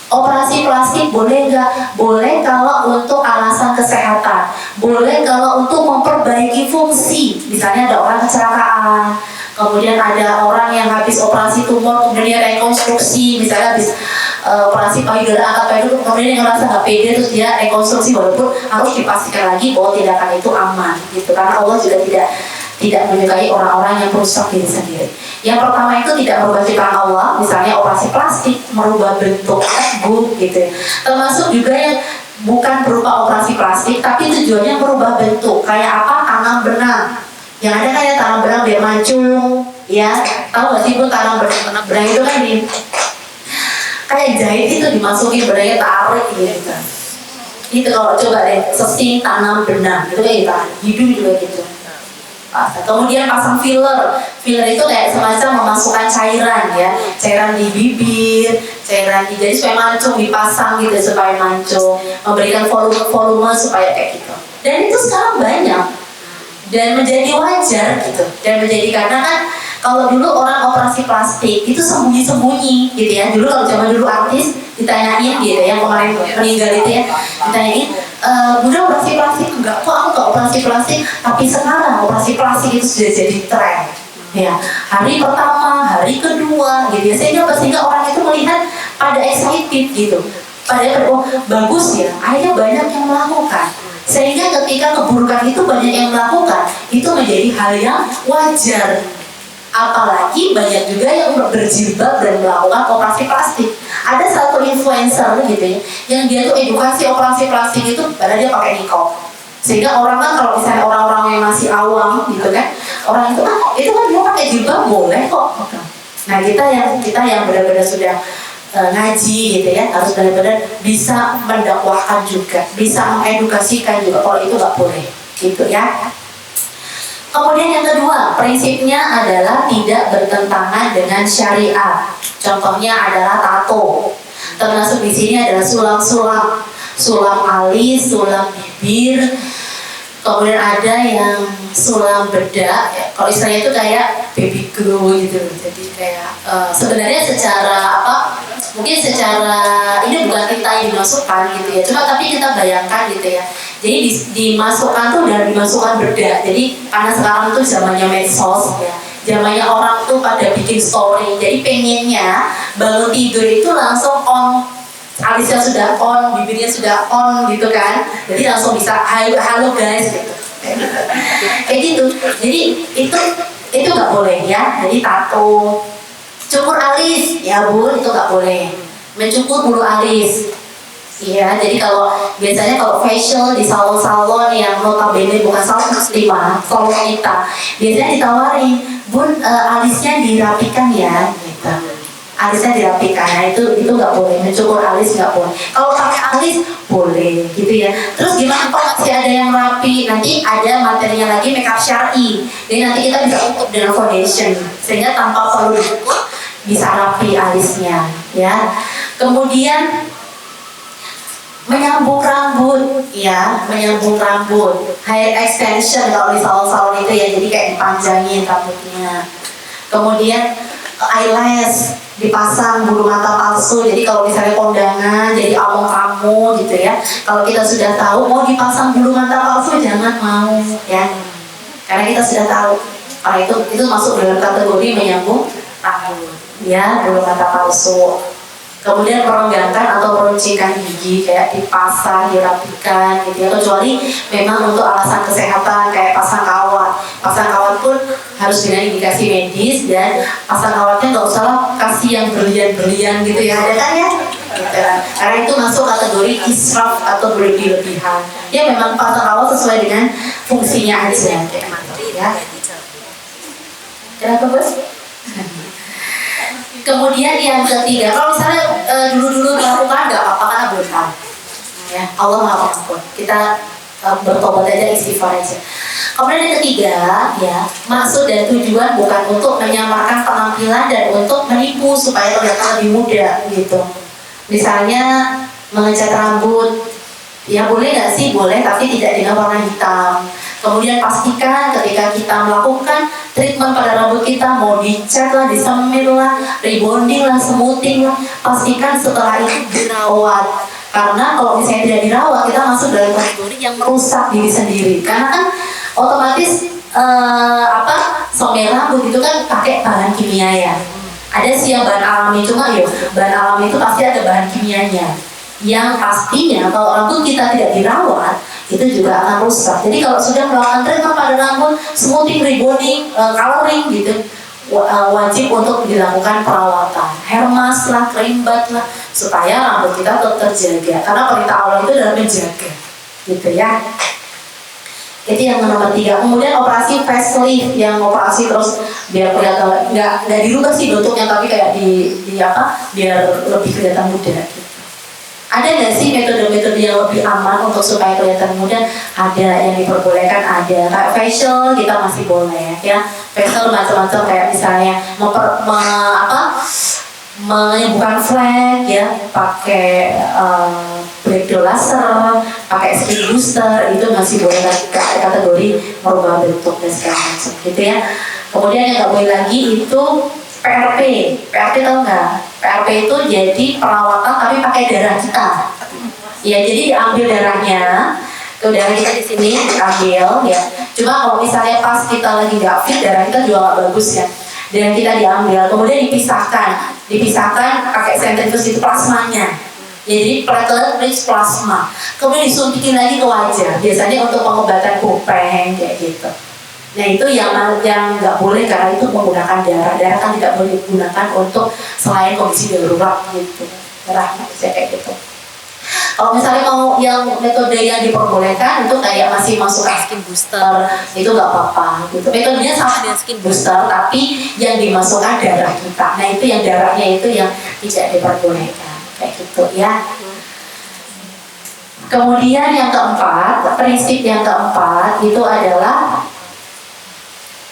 Operasi plastik boleh nggak? Boleh kalau untuk alasan kesehatan, boleh kalau untuk memperbaiki fungsi. Misalnya ada orang kecelakaan, kemudian ada orang yang habis operasi tumor, kemudian dia rekonstruksi, misalnya habis operasi payudara, angkat payudara, kemudian dia ngerasa nggak pede, terus dia rekonstruksi, walaupun harus dipastikan lagi bahwa tindakan itu aman, gitu. Karena Allah juga tidak menyukai orang-orang yang merusak diri sendiri. Yang pertama itu tidak merubah ciptaan Allah, misalnya operasi plastik, merubah bentuk tubuh, gitu. Termasuk juga yang bukan berupa operasi plastik, tapi tujuannya merubah bentuk, kayak apa? Tanam benang. Yang ada kayak tanam benang biar mancung, ya. Tahu nggak sih bu tanam benang itu kan kayak jahit itu dimasukin benangnya, tarik gitu. Itu kalau coba deh sesi tanam benang itu kayak gitu, hidung juga gitu. Kemudian pasang filler itu kayak semacam memasukkan cairan ya, cairan di bibir, cairan di jadi supaya mancung, dipasang gitu supaya mancung, memberikan volume supaya kayak gitu. Dan itu sekarang banyak dan menjadi wajar gitu, dan menjadi karena kan kalau dulu orang operasi plastik itu sembunyi-sembunyi gitu ya. Dulu kalau zaman dulu artis ditanyain gitu ya, yang kemarin meninggal itu ya, ditanyain, Bunda operasi plastik enggak? Kok aku enggak operasi plastik? Tapi sekarang operasi plastik itu sudah jadi tren ya. Hari pertama, hari kedua gitu ya, sehingga orang itu melihat pada excited gitu, pada oh bagus ya, akhirnya banyak yang melakukan. Sehingga ketika keburukan itu banyak yang melakukan, itu menjadi hal yang wajar. Apalagi banyak juga yang berjilbab dan melakukan operasi plastik. Ada satu influencer gitu ya, yang dia tuh edukasi operasi plastik itu, padahal dia pakai niqab. Sehingga orang kan kalau misalnya orang-orang yang masih awam gitu kan, orang itu kan dia pakai jilbab boleh kok. Nah kita yang benar-benar sudah ngaji gitu ya, harus benar-benar bisa mendakwahkan juga, bisa mengedukasikan juga kalau itu nggak boleh gitu ya. Kemudian yang kedua, prinsipnya adalah tidak bertentangan dengan syariat. Contohnya adalah tato. Termasuk di sini adalah sulam alis, sulam bibir. Kemudian ada yang sulam bedak. Ya, kalau istilahnya itu kayak baby grow gitu. Jadi kayak sebenarnya secara apa? Mungkin secara ini bukan kita yang dimasukkan gitu ya. Cuma tapi kita bayangkan gitu ya. Jadi dimasukkan tuh dan dimasukkan bedak. Jadi karena sekarang tuh zamannya medsos ya. Zamannya orang tuh pada bikin story. Jadi pengennya bangun tidur itu langsung on, alisnya sudah on, bibirnya sudah on gitu kan. Jadi langsung bisa halo guys gitu. Kayak gitu. Jadi itu nggak boleh ya. Jadi tato, cukur alis ya bun, itu nggak boleh. Mencukur bulu alis. Iya, jadi biasanya kalau facial di salon-salon yang notabene bukan salon muslimah, salon kita, biasanya ditawarin, bun alisnya dirapikan ya, gitu. Alisnya dirapikan, nah itu nggak boleh, mencukur alis nggak boleh. Kalau pakai alis boleh, gitu ya. Terus gimana kalau masih ada yang rapi? Nanti ada materinya lagi makeup syar'i. Jadi nanti kita bisa ukur dengan foundation, sehingga tanpa perlu diukur bisa rapi alisnya, ya. Kemudian menyambung rambut, ya, menyambung rambut, hair extension kalau di salon-salon itu ya, jadi kayak dipanjangin rambutnya. Kemudian eyelash, dipasang bulu mata palsu. Jadi kalau misalnya kondangan, jadi among kamu gitu ya. Kalau kita sudah tahu mau dipasang bulu mata palsu, jangan mau, ya, karena kita sudah tahu. Karena itu masuk dalam kategori menyambung rambut, ya, bulu mata palsu. Kemudian merenggangkan atau meruncikan gigi, kayak dipasang, dirapikan gitu ya, kecuali memang untuk alasan kesehatan kayak pasang kawat. Pasang kawat pun harus dengan indikasi medis, dan pasang kawatnya nggak usah lah kasih yang berlian-berlian gitu ya, ada kan ya? Gitu. Karena itu masuk kategori israf atau berlebih-lebihan. Ya memang pasang kawat sesuai dengan fungsinya aja, kayak materi ya. Kenapa bos? Kemudian yang ketiga, kalau misalnya dulu-dulu melakukan nggak apa-apa karena belum tahu, ya Allah maha pengampun. Kita bertobat aja, istighfar aja. Kemudian yang ketiga, ya, maksud dan tujuan bukan untuk menyamarkan penampilan dan untuk menipu supaya terlihat lebih muda gitu. Misalnya mengecat rambut, ya boleh nggak sih? Boleh, tapi tidak dengan warna hitam. Kemudian pastikan ketika kita melakukan treatment pada rambut kita, mau dicat lah, disemir lah, rebonding lah, smoothing lah, pastikan setelah itu dirawat. Karena kalau misalnya tidak dirawat, kita masuk dalam kategori yang merusak diri sendiri. Karena kan otomatis somir rambut itu kan pakai bahan kimia ya. Ada sih yang bahan alami, cuma bahan alami itu pasti ada bahan kimianya. Yang pastinya kalau rambut kita tidak dirawat, itu juga akan rusak. Jadi kalau sudah melakukan treatment pada rambut, smoothing, rebonding, coloring gitu, wajib untuk dilakukan perawatan, hair mask lah, cream bath lah, supaya rambut kita tetap terjaga. Karena perintah Allah itu adalah menjaga, gitu ya. Itu yang nomor 3. Kemudian operasi facelift, yang operasi terus biar kelihatan nggak dirubah sih bentuknya, tapi kayak biar lebih kelihatan muda. Gitu. Ada nggak sih metode-metode yang lebih aman untuk supaya kelihatan muda? Ada, yang diperbolehkan ada. Kayak facial kita masih boleh ya. Facial macam-macam, kayak misalnya menyembuhkan flek ya, pakai breakdown laser, pakai skin booster, itu masih boleh kategori merubah bentuk dan segala macam gitu ya. Kemudian yang nggak boleh lagi itu PRP. PRP tahu nggak? PRP itu jadi perawatan tapi pakai darah kita. Ya, jadi diambil darahnya, darah kita di sini diambil ya. Cuma kalau misalnya pas kita lagi nggak fit, darah kita juga nggak bagus ya. Dan kita diambil, kemudian dipisahkan pakai sentrifuge itu plasmanya. Jadi platelet rich plasma. Kemudian disuntikin lagi ke wajah. Biasanya untuk pengobatan kupeng kayak gitu. Nah itu yang nggak boleh, karena itu menggunakan darah. Darah kan tidak boleh digunakan untuk selain kondisi darurat gitu. Darah bisa kayak gitu. Kalau misalnya mau yang metode yang diperbolehkan itu kayak masih masuk skin booster, itu nggak apa-apa gitu. Metodenya sama dengan skin booster, tapi yang dimasukkan darah kita. Nah itu yang darahnya itu yang tidak diperbolehkan kayak gitu ya. Kemudian yang keempat, prinsip yang keempat itu adalah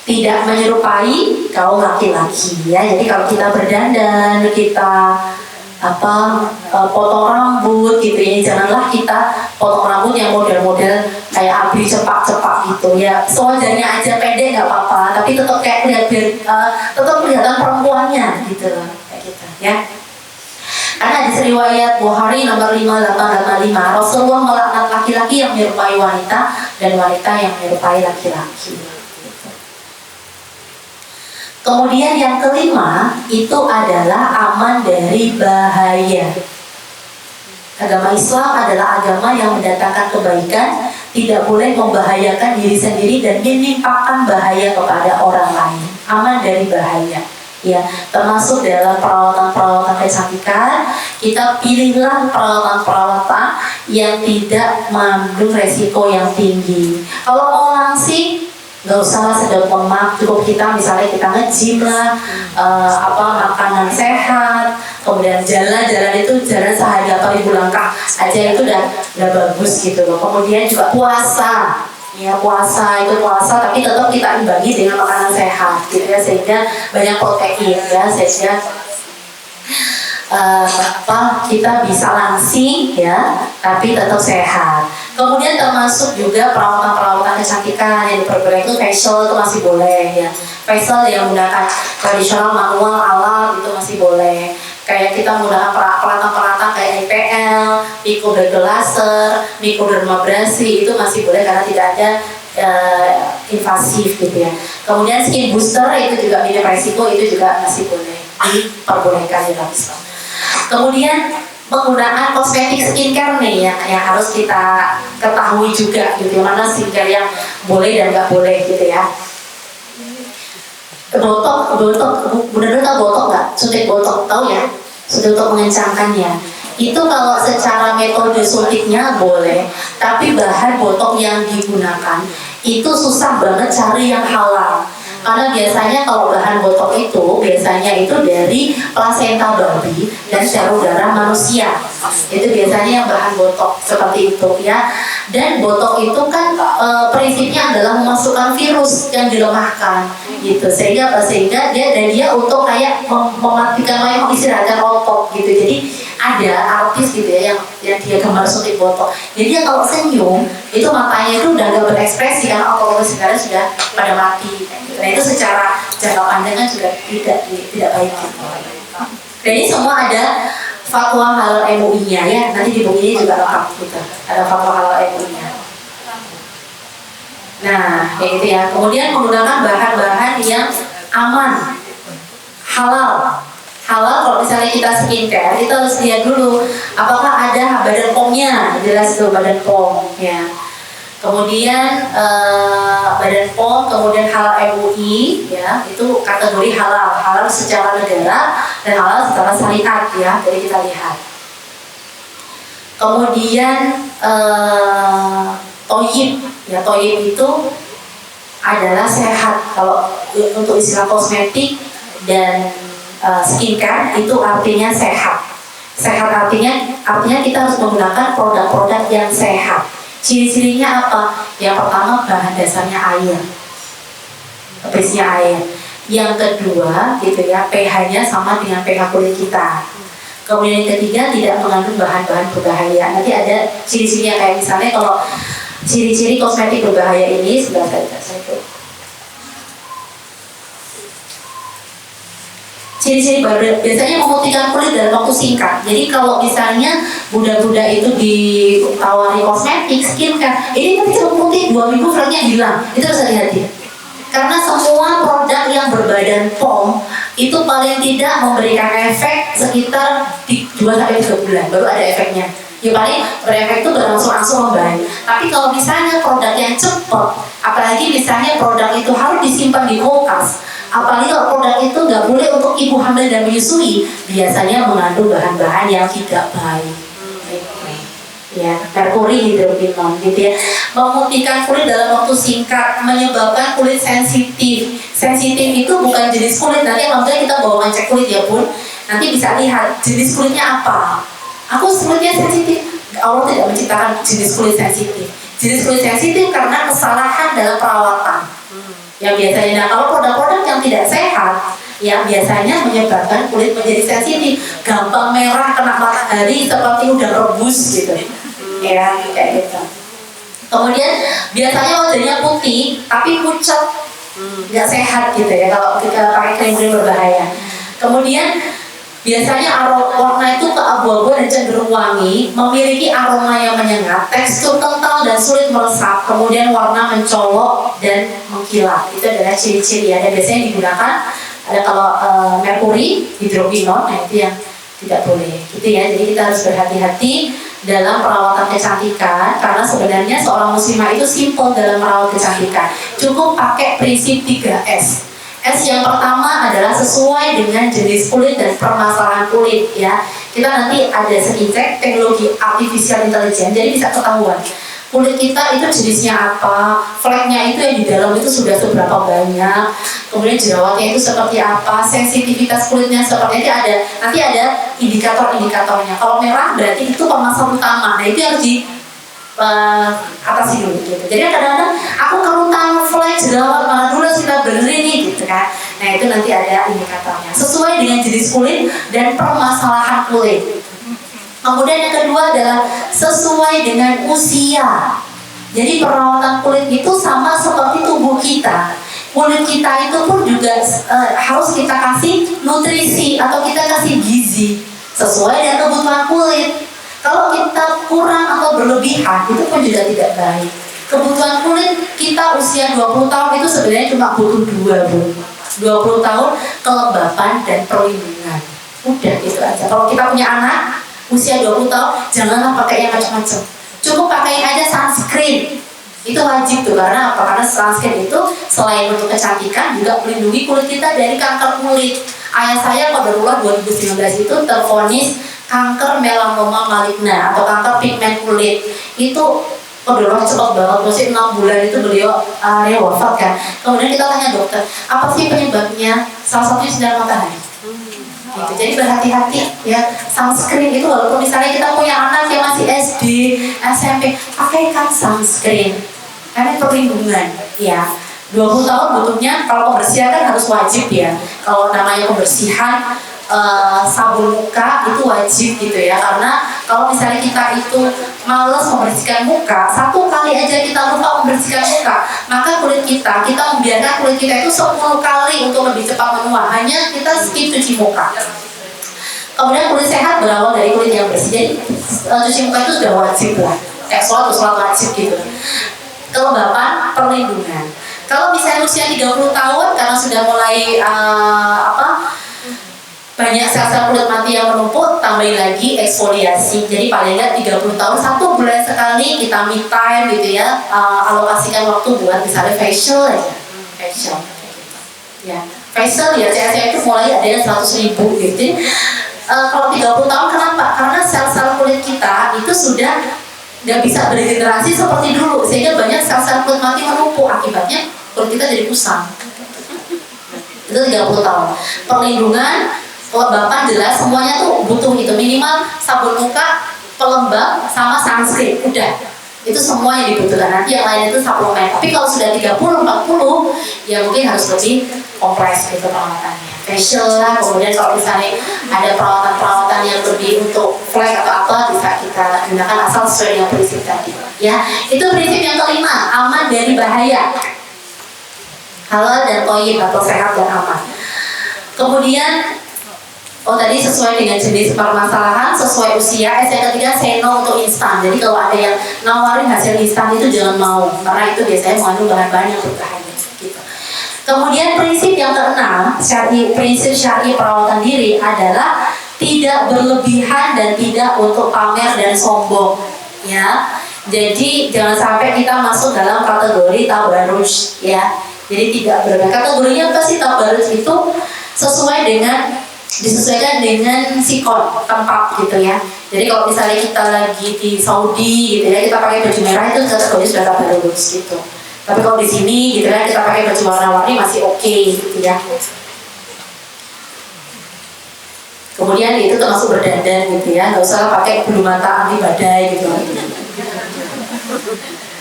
tidak menyerupai kaum laki-laki ya. Jadi kalau kita berdandan, kita potong rambut gitu ya, janganlah kita potong rambut yang model-model kayak abri cepak-cepak gitu ya. Sewajarnya aja, pendek nggak apa-apa, tapi tetap kayak tetap kelihatan perempuannya gitu loh, kayak gitu ya. Karena hadis riwayat Bukhari nomor 5885, Rasulullah melaknat laki-laki yang menyerupai wanita dan wanita yang menyerupai laki-laki. Kemudian yang kelima itu adalah aman dari bahaya. Agama Islam adalah agama yang mendatangkan kebaikan, tidak boleh membahayakan diri sendiri dan menimpakan bahaya kepada orang lain. Aman dari bahaya. Ya, termasuk dalam perawatan-perawatan kecantikan, kita pilihlah perawatan-perawatan yang tidak mengandung resiko yang tinggi. Kalau mau langsing, nggak usah sedang lemak, cukup kita misalnya kita nge-gym lah, makanan sehat, kemudian jalan itu jalan sehari 8.000 langkah aja itu udah bagus gitu loh. Kemudian juga puasa. Ya puasa tapi tetap kita imbangi dengan makanan sehat gitu ya, sehingga banyak protein ya, sehingga kita bisa langsing ya tapi tetap sehat. Kemudian termasuk juga perawatan kecantikan yang diperbolehkan itu facial, itu masih boleh ya. Facial yang menggunakan tradisional, manual, alat itu masih boleh. Kayak kita menggunakan peralatan kayak IPL, laser, microdermabrasi itu masih boleh karena tidak ada invasif gitu ya. Kemudian skin booster itu juga minim resiko, itu juga masih boleh diperbolehkan di dalam Islam. Kemudian penggunaan kosmetik skincare nih yang harus kita ketahui juga gitu, mana skincare yang boleh dan nggak boleh gitu ya. Botok, bener-bener tau botok nggak? Suntik botok, tahu ya? Suntik untuk mengencangkannya. Itu kalau secara metode suntiknya boleh, tapi bahan botok yang digunakan itu susah banget cari yang halal. Karena biasanya kalau bahan botok itu biasanya itu dari plasenta babi dan serum darah manusia. Itu biasanya yang bahan botok seperti itu ya. Dan botok itu kan prinsipnya adalah memasukkan virus yang dilemahkan gitu. Sehingga dia untuk kayak mematikan, mengistirahatkan otot gitu. Jadi ada artis gitu ya yang dia gemar suntik botok. Jadi dia kalau senyum itu matanya itu udah gak berekspresi karena otot sekarang sudah pada mati. Nah itu secara jangka panjang kan juga tidak baik. Dan ini semua ada fatwa halal MUI-nya ya. Nanti di buku ini juga lengkap gitu. Ada fatwa halal MUI-nya. Nah kayak gitu ya. Kemudian menggunakan bahan-bahan yang aman, halal. Halal kalau misalnya kita skincare, kita harus lihat dulu apakah ada badan POM-nya, jelas tuh badan POM ya. Kemudian badan POM, kemudian halal MUI ya, itu kategori halal secara negara dan halal secara syariat ya, jadi kita lihat. Kemudian toyib ya, toyib itu adalah sehat. Kalau untuk istilah kosmetik dan skincare itu artinya sehat. Sehat artinya kita harus menggunakan produk-produk yang sehat. Ciri-cirinya apa? Yang pertama bahan dasarnya air, basenya air. Yang kedua gitu ya, pH-nya sama dengan pH kulit kita. Kemudian yang ketiga tidak mengandung bahan-bahan berbahaya. Nanti ada ciri-cirinya kayak misalnya kalau ciri-ciri kosmetik berbahaya ini sebelah saya tuh. Ciri-ciri baru biasanya memutihkan kulit dalam waktu singkat. Jadi kalau misalnya budak-budak itu ditawari kosmetik, skincare, ini nanti cepat putih 2 minggu kulitnya hilang. Itu harus hati-hati. Karena semua produk yang berbadan POM itu paling tidak memberikan efek sekitar 2-3 bulan baru ada efeknya. Ya paling berefek itu berangsur-angsur membaik. Tapi kalau misalnya produk yang cepat, apalagi misalnya produk itu harus disimpan di kulkas, apalagi kalau produk itu nggak boleh untuk ibu hamil dan menyusui, biasanya mengandung bahan-bahan yang tidak baik. Ya, merkuri hidrokinon gitu ya, memutihkan kulit dalam waktu singkat, menyebabkan kulit sensitif. Sensitif itu bukan jenis kulit, nanti alhamdulillah kita bawa ngecek kulit ya Bun, nanti bisa lihat jenis kulitnya apa. Aku kulitnya sensitif, Allah tidak menciptakan jenis kulit sensitif. Jenis kulit sensitif karena kesalahan dalam perawatan. Yang biasanya, nah kalau produk-produk yang tidak sehat, yang biasanya menyebabkan kulit menjadi sensitif, gampang merah kena matahari seperti udah rebus gitu. Ya, kayak gitu. Kemudian biasanya wajahnya putih tapi pucat, nggak sehat gitu ya kalau kita pakai krim-krim berbahaya. Kemudian Biasanya warna itu keabu-abu dan cenderung wangi, memiliki aroma yang menyengat, tekstur kental dan sulit meresap, kemudian warna mencolok dan mengkilat. Itu adalah ciri-ciri ya. Dan biasanya digunakan ada kalau merkuri, hidrokinon, nah itu yang tidak boleh, gitu ya. Jadi kita harus berhati-hati dalam perawatan kecantikan, karena sebenarnya seorang muslimah itu simple dalam merawat kecantikan. Cukup pakai prinsip 3S. S yang pertama adalah sesuai dengan jenis kulit dan permasalahan kulit ya. Kita nanti ada sekitar teknologi artificial intelligence, jadi bisa ketahuan kulit kita itu jenisnya apa, fleknya itu yang di dalam itu sudah seberapa banyak, kemudian jerawatnya itu seperti apa, sensitivitas kulitnya seperti itu ada. Nanti ada indikator-indikatornya. Kalau merah berarti itu permasalahan utama. Nah itu harus di atasi dulu gitu. Jadi kadang-kadang aku kerutan, flek, jerawat, malah dulu kita benerin nih gitu kan. Nah itu nanti ada indikatornya sesuai dengan jenis kulit dan permasalahan kulit. Kemudian yang kedua adalah sesuai dengan usia. Jadi perawatan kulit itu sama seperti tubuh kita. Kulit kita itu pun juga harus kita kasih nutrisi atau kita kasih gizi sesuai dengan kebutuhan kulit. Kalau kita kurang atau berlebihan, itu pun juga tidak baik. Kebutuhan kulit kita usia 20 tahun itu sebenarnya cuma butuh 20 tahun kelembapan dan perlindungan. Udah gitu aja. Kalau kita punya anak usia 20 tahun, janganlah pakai yang macam-macam. Cukup pakai aja sunscreen. Itu wajib tuh, karena apa? Karena sunscreen itu selain untuk kecantikan juga melindungi kulit kita dari kanker kulit. Ayah saya pada 2019 itu tervonis kanker melanoma maligna atau kanker pigmen kulit. Itu cepet banget, masih 6 bulan itu beliau wafat kan. Kemudian kita tanya dokter, apa sih penyebabnya? Salah satunya sinar matahari. Gitu. Jadi berhati-hati ya, sunscreen itu walaupun misalnya kita punya anak yang masih SD, SMP, pakaikan sunscreen karena perlindungan ya. 20 tahun butuhnya, kalau pembersihan kan harus wajib ya. Kalau namanya pembersihan sabun muka itu wajib gitu ya, karena kalau misalnya kita itu males membersihkan muka, 1 kali aja kita lupa membersihkan muka, maka kita membiarkan kulit kita itu 10 kali untuk lebih cepat menua, hanya kita skip cuci muka. Kemudian kulit sehat berawal dari kulit yang bersih, jadi cuci muka itu sudah wajib lah, kayak sholat wajib gitu. Kelembapan, perlindungan. Kalau misalnya usia 30 tahun karena sudah mulai banyak sel-sel kulit mati yang menumpuk, tambahin lagi eksfoliasi. Jadi paling nggak 30 tahun 1 bulan sekali kita me time gitu ya, alokasikan waktu buat misalnya facial aja. Facial ya, facial ya, saya itu mulai ada yang 100.000 gitu. Kalau 30 tahun kenapa? Karena sel-sel kulit kita itu sudah nggak bisa beregenerasi seperti dulu, sehingga banyak sel-sel kulit mati menumpuk, akibatnya kulit kita jadi kusam. Itu 30 tahun. Perlindungan, kelembapan jelas, semuanya tuh butuh itu, minimal sabun muka, pelembab, sama sunscreen, udah. Itu semua yang dibutuhkan, nanti yang lain itu suplemen. Tapi kalau sudah 30-40, ya mungkin harus lebih kompleks gitu perawatannya. Facial lah, kemudian kalau misalnya ada perawatan-perawatan yang lebih untuk flek atau apa, bisa kita gunakan asal sesuai dengan prinsip tadi. Ya, itu prinsip yang kelima, aman dari bahaya. Halal dan thayyib atau sehat dan aman. Kemudian tadi sesuai dengan jenis permasalahan, sesuai usia. Yang ketiga, say no untuk instan. Jadi kalau ada yang nawarin hasil instan itu jangan mau, karena itu biasanya mengandung bahan-bahan yang berbahaya. Gitu. Kemudian prinsip yang keenam, prinsip syar'i perawatan diri adalah tidak berlebihan dan tidak untuk pamer dan sombong. Ya, jadi jangan sampai kita masuk dalam kategori tabarruj. Ya, jadi tidak berlebihan. Kategorinya apa sih tabarruj itu? Disesuaikan dengan sikon tempat gitu ya. Jadi kalau misalnya kita lagi di Saudi gitu ya, kita pakai baju merah itu kategori sudah tabarruj gitu. Tapi kalau di sini gitu kan kita pakai baju warna-warni masih oke gitu ya. Kemudian itu termasuk berdandan gitu ya, nggak usah pakai bulu mata anti badai gitu.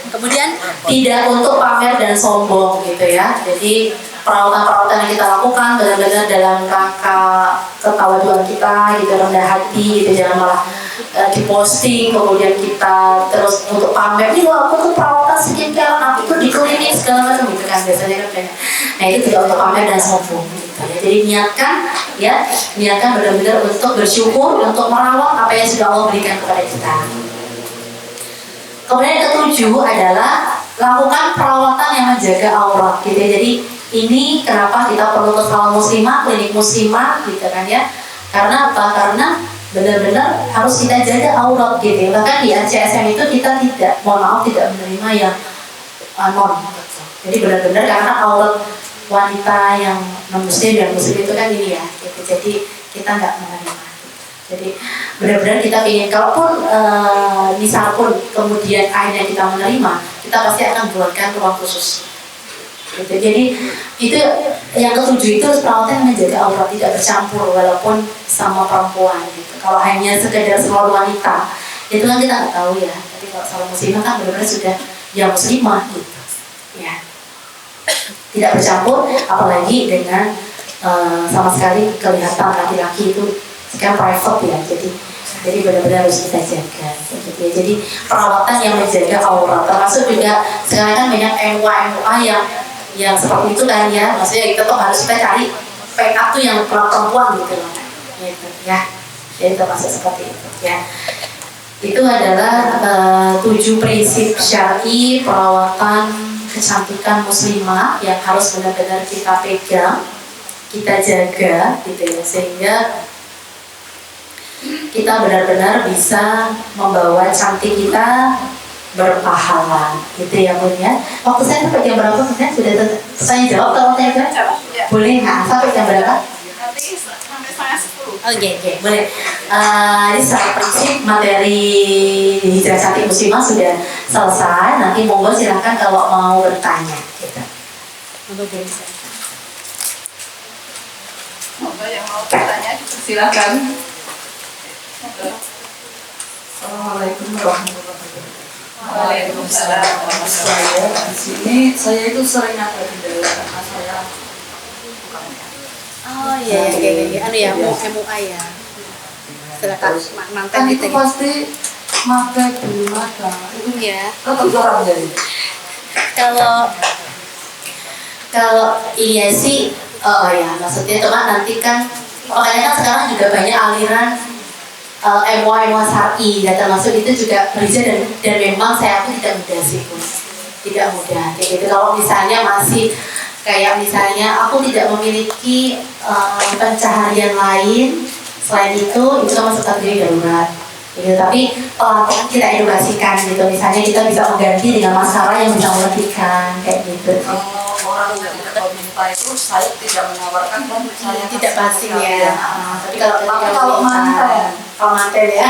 Kemudian tidak untuk pamer dan sombong gitu ya. Jadi perawatan-perawatan yang kita lakukan benar-benar dalam rangka ketawaduan kita gitu, rendah hati gitu, jangan malah diposting, kemudian kita terus untuk pamer, ini loh aku tuh perawatan skincare, aku tuh di klinik segala macam gitu kan biasanya kan banyak. Nah itu tidak untuk pamer dan sombong gitu ya. Jadi niatkan benar-benar untuk bersyukur, untuk merawat apa yang sudah Allah berikan kepada kita. Kemudian yang ketujuh adalah lakukan perawatan yang menjaga aurat gitu ya. Jadi ini kenapa kita perlu ke salon muslimah, klinik muslimah gitu kan ya. Karena apa? Karena benar-benar harus kita jaga aurat gitu. Bahkan di ACSM itu kita tidak menerima yang non. Jadi benar-benar karena aurat wanita yang non muslim dan muslim itu kan ini ya. Gitu. Jadi kita nggak menerima. Jadi benar-benar kita ingin, kalaupun misal pun kemudian akhirnya kita menerima, kita pasti akan buatkan ruang khusus. Gitu. Jadi itu yang ketujuh itu perawatan menjaga aurat tidak bercampur walaupun sama perempuan. Gitu. Kalau hanya sekedar salon wanita, itu kan kita nggak tahu ya. Tapi kalau salon muslimah kan benar-benar sudah yang muslimah gitu. Ya. Tidak bercampur, apalagi dengan sama sekali kelihatan laki-laki itu kan private ya, jadi benar-benar harus kita jaga gitu ya. Jadi perawatan yang menjaga aurat, termasuk juga sekarang kan banyak MUA yang seperti itu kan ya, maksudnya kita tuh harus kita cari make up tuh yang perempuan gitu loh, gitu ya. Jadi termasuk seperti itu ya. Itu adalah 7 prinsip syar'i perawatan kecantikan muslimah yang harus benar-benar kita pegang, kita jaga gitu ya, sehingga kita benar-benar bisa membawa cantik kita berpahala gitu ya Bun ya. Waktu saya sampai jam berapa Bun? Sudah saya jawab kalau saya jawab? Boleh nggak? Sampai jam berapa?
Nanti sampai setengah 10.
Oh iya, boleh. Ini secara prinsip materi hijrah cantik muslimah sudah selesai. Nanti monggo silahkan kalau mau bertanya gitu.
Semoga yang mau bertanya silakan.
Assalamualaikum warahmatullahi wabarakatuh.
Waalaikumsalam.
Saya di sini, saya itu sering ada kendala karena saya bukan ya.
Oh iya, anu ya, MUA ya. Silakan mantan
Kan
kita
itu pasti pakai belum ada. Itu
ya.
tetap orang jadi.
Kalau iya sih, oh ya maksudnya cuma nanti kan, makanya kan sekarang juga banyak aliran MUA syar'i dan termasuk itu juga bekerja dan memang saya pun tidak mudah sih Bun. Tidak mudah kayak gitu. Kalau misalnya masih kayak misalnya aku tidak memiliki pencaharian lain selain itu kan masuk kategori darurat gitu. Tapi pelan-pelan kita edukasikan gitu, misalnya kita bisa mengganti dengan masalah yang bisa mematikan kayak gitu.
Kalau orang yang tidak meminta itu saya tidak menawarkan dan saya
Tidak pasti ya. Tapi
kalau
manten ya.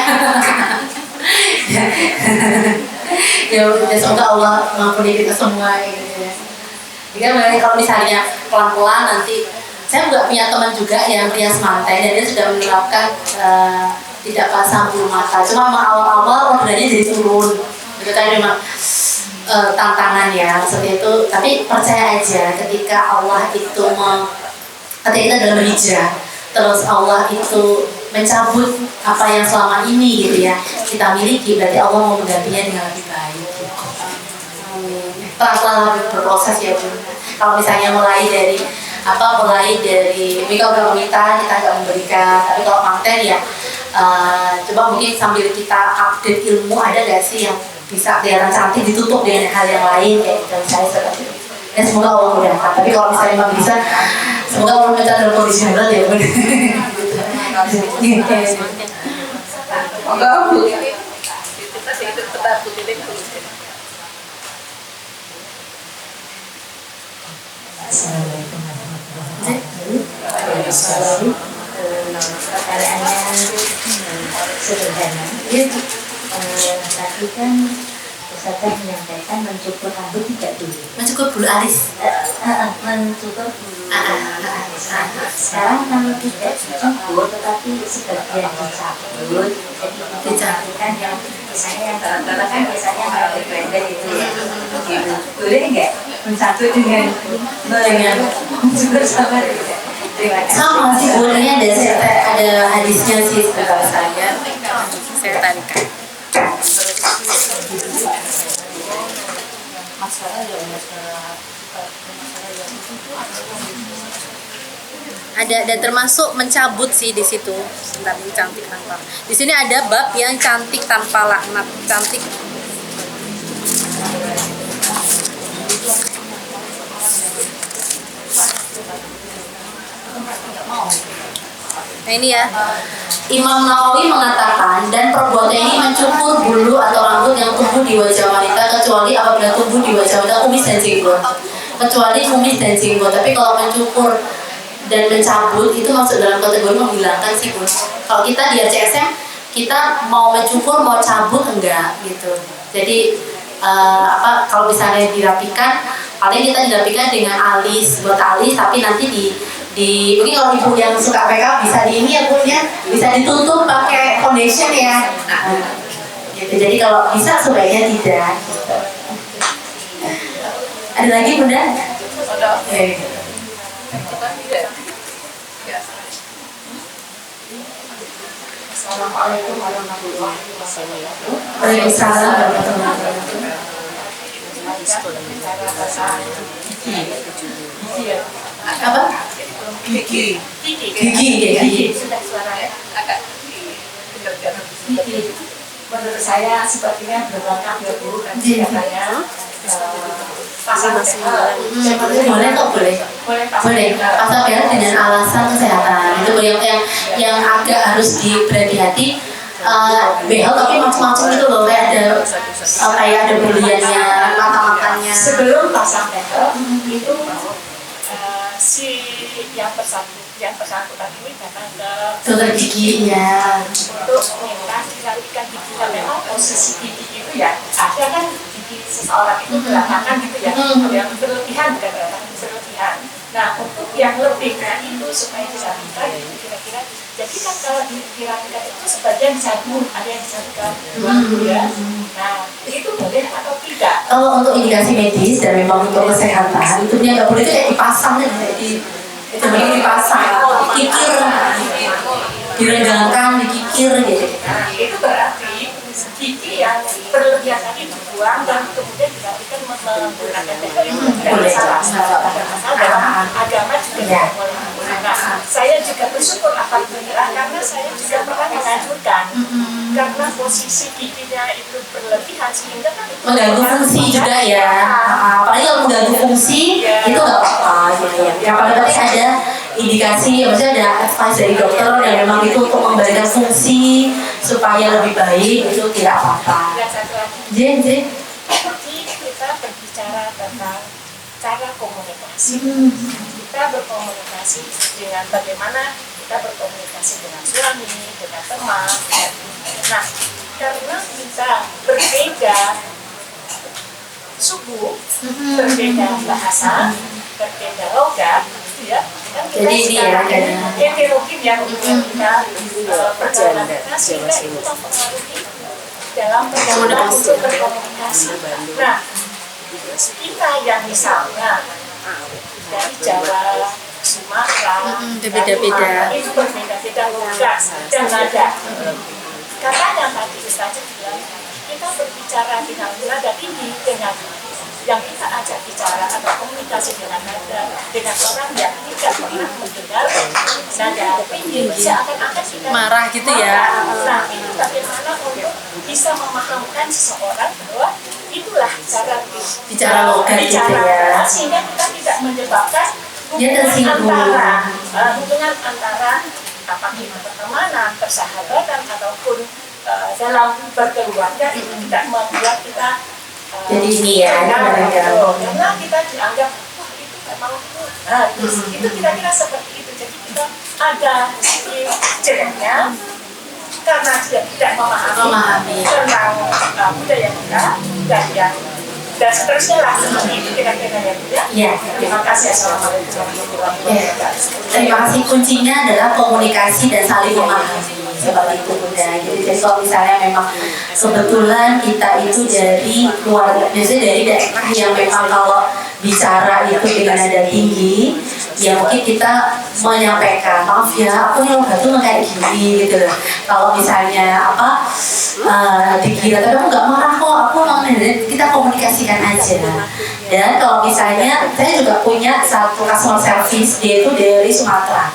Ya semoga Allah mengampuni kita semua gitu ya. Jadi kalau misalnya pelan-pelan nanti, saya juga punya teman juga yang rias manten dan dia sudah menerapkan tidak pasang bulu mata. Cuma awal-awal ordernya jadi turun. Itu kan memang tantangan ya seperti itu. Tapi percaya aja ketika Allah itu ketika kita dalam hijrah, terus Allah itu mencabut apa yang selama ini gitu ya kita miliki, berarti Allah mau menggantinya dengan lebih baik gitu. Pelan-pelan berproses ya Bun. Kalau misalnya mulai dari Mika udah meminta, kita nggak memberikan. Tapi kalau manten ya coba mungkin sambil kita update ilmu, ada nggak sih yang bisa kelihatan cantik ditutup dengan hal yang lain kayak gitu, misalnya seperti itu. Dan semoga Allah mudahkan. Tapi kalau misalnya memang bisa, semoga Allah mudahkan dalam kondisi yang berat ya Bun.
enggak Bu.
Kita hidup tetap begini.
Assalamualaikum warahmatullahi wabarakatuh. Pertanyaannya sederhana. Tadi kan Ustazah menyampaikan mencukur rambut tidak dulu. Mencukur bulu alis. Mencukur bulu alis. Sekarang kalau tidak dicukur, tetapi sebagian dicabut, jadi dicampurkan yang misalnya yang terang-terang kan biasanya kalau berbeda itu ya. Boleh nggak mencabut dengan mencukur sama tidak? Sama sih, bolehnya ada hadisnya sih sebentar saya
saya tarikan. Ada dan termasuk mencabut sih di situ. Sebentar, ini cantik tanpa. Di sini ada bab yang cantik tanpa laknat, cantik. Nah ini ya,
Imam Nawawi mengatakan, dan perbuatan ini mencukur bulu atau rambut yang tumbuh di wajah wanita kecuali apabila tumbuh di wajah wanita kumis dan jenggot. Kecuali kumis dan jenggot. Tapi kalau mencukur dan mencabut itu masuk dalam kategori menghilangkan sih, Bun. Kalau kita di RCSM kita mau mencukur mau cabut enggak gitu. Jadi kalau misalnya dirapikan, paling kita dirapikan dengan alis, buat alis, tapi nanti mungkin kalau ibu yang suka makeup bisa di ini ya, Bun, ya, bisa ditutup pakai foundation ya. Gitu. Jadi kalau bisa sebaiknya tidak. Gitu. Ada lagi, Bunda?
Ada.
Oke.
Assalamualaikum warahmatullahi wabarakatuh.
Waalaikumsalam warahmatullahi wabarakatuh. Apa?
Gigi.
Gigi.
Sudah suaranya agak
Gigi. Menurut saya sepertinya berlengkap ya Bu, kan katanya pasang
Boleh kok, boleh. Boleh. Pasang merah dengan alasan kesehatan. Itu yang agak harus berhati-hati. Behel tapi macam-macam itu loh, kayak ada berliannya, mata-matanya.
sebelum pasang behel itu si yang bersangkutan ini datang ke
Dokter gigi ya.
untuk minta dirapikan giginya. Memang posisi gigi itu ya ada kan gigi seseorang itu berantakan gitu ya, yang berlebihan, bukan berantakan, berlebihan. Nah untuk yang lebih kayak itu supaya dirapikan kira-kira, jadi kan kalau dirapikan itu sebagian disabun, ada yang disabunkan ya. Nah itu boleh atau tidak?
Kalau untuk indikasi medis dan memang untuk kesehatan, itu nggak boleh, itu kayak dipasang nih, itu benar dipasang, dikikir, direnggangkan, dikikir gitu.
Nah itu berarti gigi yang berlebihan tadi dibuang dan kemudian dirapikan menggunakan behel itu tidak masalah. Tidak masalah, dalam agama juga tidak boleh. Nah, saya juga bersyukur alhamdulillah karena saya juga pernah menganjurkan karena posisi giginya itu berlebihan sehingga kan itu
Mengganggu fungsi juga ya. Apalagi kalau mengganggu fungsi itu nggak apa-apa gitu ya. Apalagi ada indikasi, maksudnya ada advice dari dokter yang memang itu untuk memberikan fungsi supaya lebih baik, itu tidak apa-apa.
Dan satu lagi,
Jadi
seperti kita berbicara tentang cara komunikasi. Kita berkomunikasi dengan bagaimana kita berkomunikasi dengan suami, dengan teman. Nah, karena kita berbeda suku, berbeda bahasa, berbeda logat, ya. Kan kita
Jadi ini ya,
sekarang ini
ada-
heterogen ya hubungan kita berjalan. Nah, sehingga itu mempengaruhi dalam perjalanan untuk berkomunikasi. Nah, kita yang misalnya dari Jawa, Sumatera,
Beda-beda.
itu berbeda-beda logat dan nada. Katanya tadi Ustazah bilang kita berbicara dengan nada tinggi, dengan yang kita ajak bicara atau komunikasi dengan nada dengan orang yang tidak pernah mendengar nada tinggi, seakan-akan kita
Marah gitu ya.
Nah, ini bagaimana untuk bisa memahamkan seseorang bahwa itulah cara
Bicara logat gitu ya.
sehingga kita tidak menyebabkan
Dia tersinggung.
hubungan antara apakah itu pertemanan, persahabatan ataupun dalam berkeluarga itu tidak membuat kita
Jadi ini ya,
karena kita dianggap wah itu memang itu, itu kira-kira seperti itu. Jadi kita ada sedikit jeleknya karena dia tidak memahami tentang budaya kita dan seterusnya lah, seperti itu kira-kira ya Bu ya.
Iya.
Terima kasih. Assalamualaikum warahmatullahi wabarakatuh.
Terima kasih. Kuncinya adalah komunikasi dan saling memahami, seperti itu Bunda. Jadi kalau misalnya memang kebetulan kita itu dari keluarga, biasanya dari daerah yang memang kalau bicara itu dengan nada tinggi, ya mungkin kita menyampaikan, maaf ya, aku nih obat tuh kayak gini gitu loh. Kalau misalnya dikira tapi aku nggak marah kok, aku mau kita komunikasikan aja. Dan kalau misalnya saya juga punya satu customer service, dia itu dari Sumatera.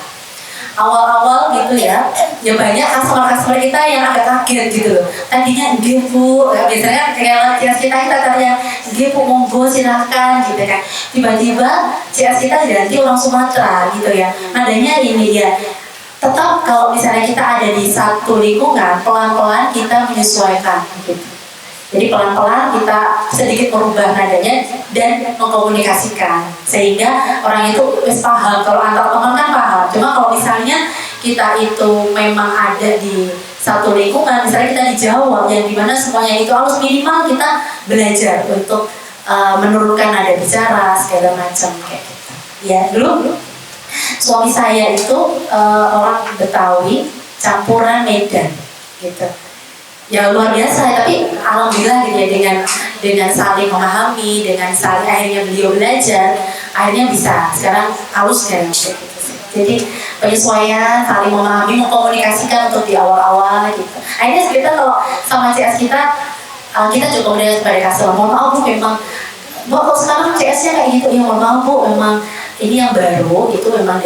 Awal-awal gitu ya banyak customer kita yang agak kaget gitu loh. Tadinya nggih Bu, biasanya kayak CS kita tanya nggih Bu monggo silahkan gitu kan. Tiba-tiba CS kita ganti orang Sumatera gitu ya. Nadanya ini ya. Tetap kalau misalnya kita ada di satu lingkungan, pelan-pelan kita menyesuaikan gitu. Jadi pelan-pelan kita sedikit merubah nadanya dan mengkomunikasikan sehingga orang itu paham. Kalau antar teman kan paham. Cuma kalau misalnya kita itu memang ada di satu lingkungan, misalnya kita di Jawa yang dimana semuanya itu harus minimal kita belajar untuk menurunkan nada bicara segala macam kayak gitu. Ya dulu suami saya itu orang Betawi campuran Medan gitu. Ya luar biasa, tapi alhamdulillah gitu ya dengan saling memahami, dengan saling akhirnya beliau belajar, akhirnya bisa sekarang halus kan gitu. Jadi penyesuaian, saling memahami, mengkomunikasikan untuk di awal-awal gitu. Akhirnya kita kalau sama CS kita cukup melihat kepada customer, mohon maaf Bu, memang Bu kok sekarang CS-nya kayak gitu, ya mohon maaf Bu, memang ini yang baru itu memang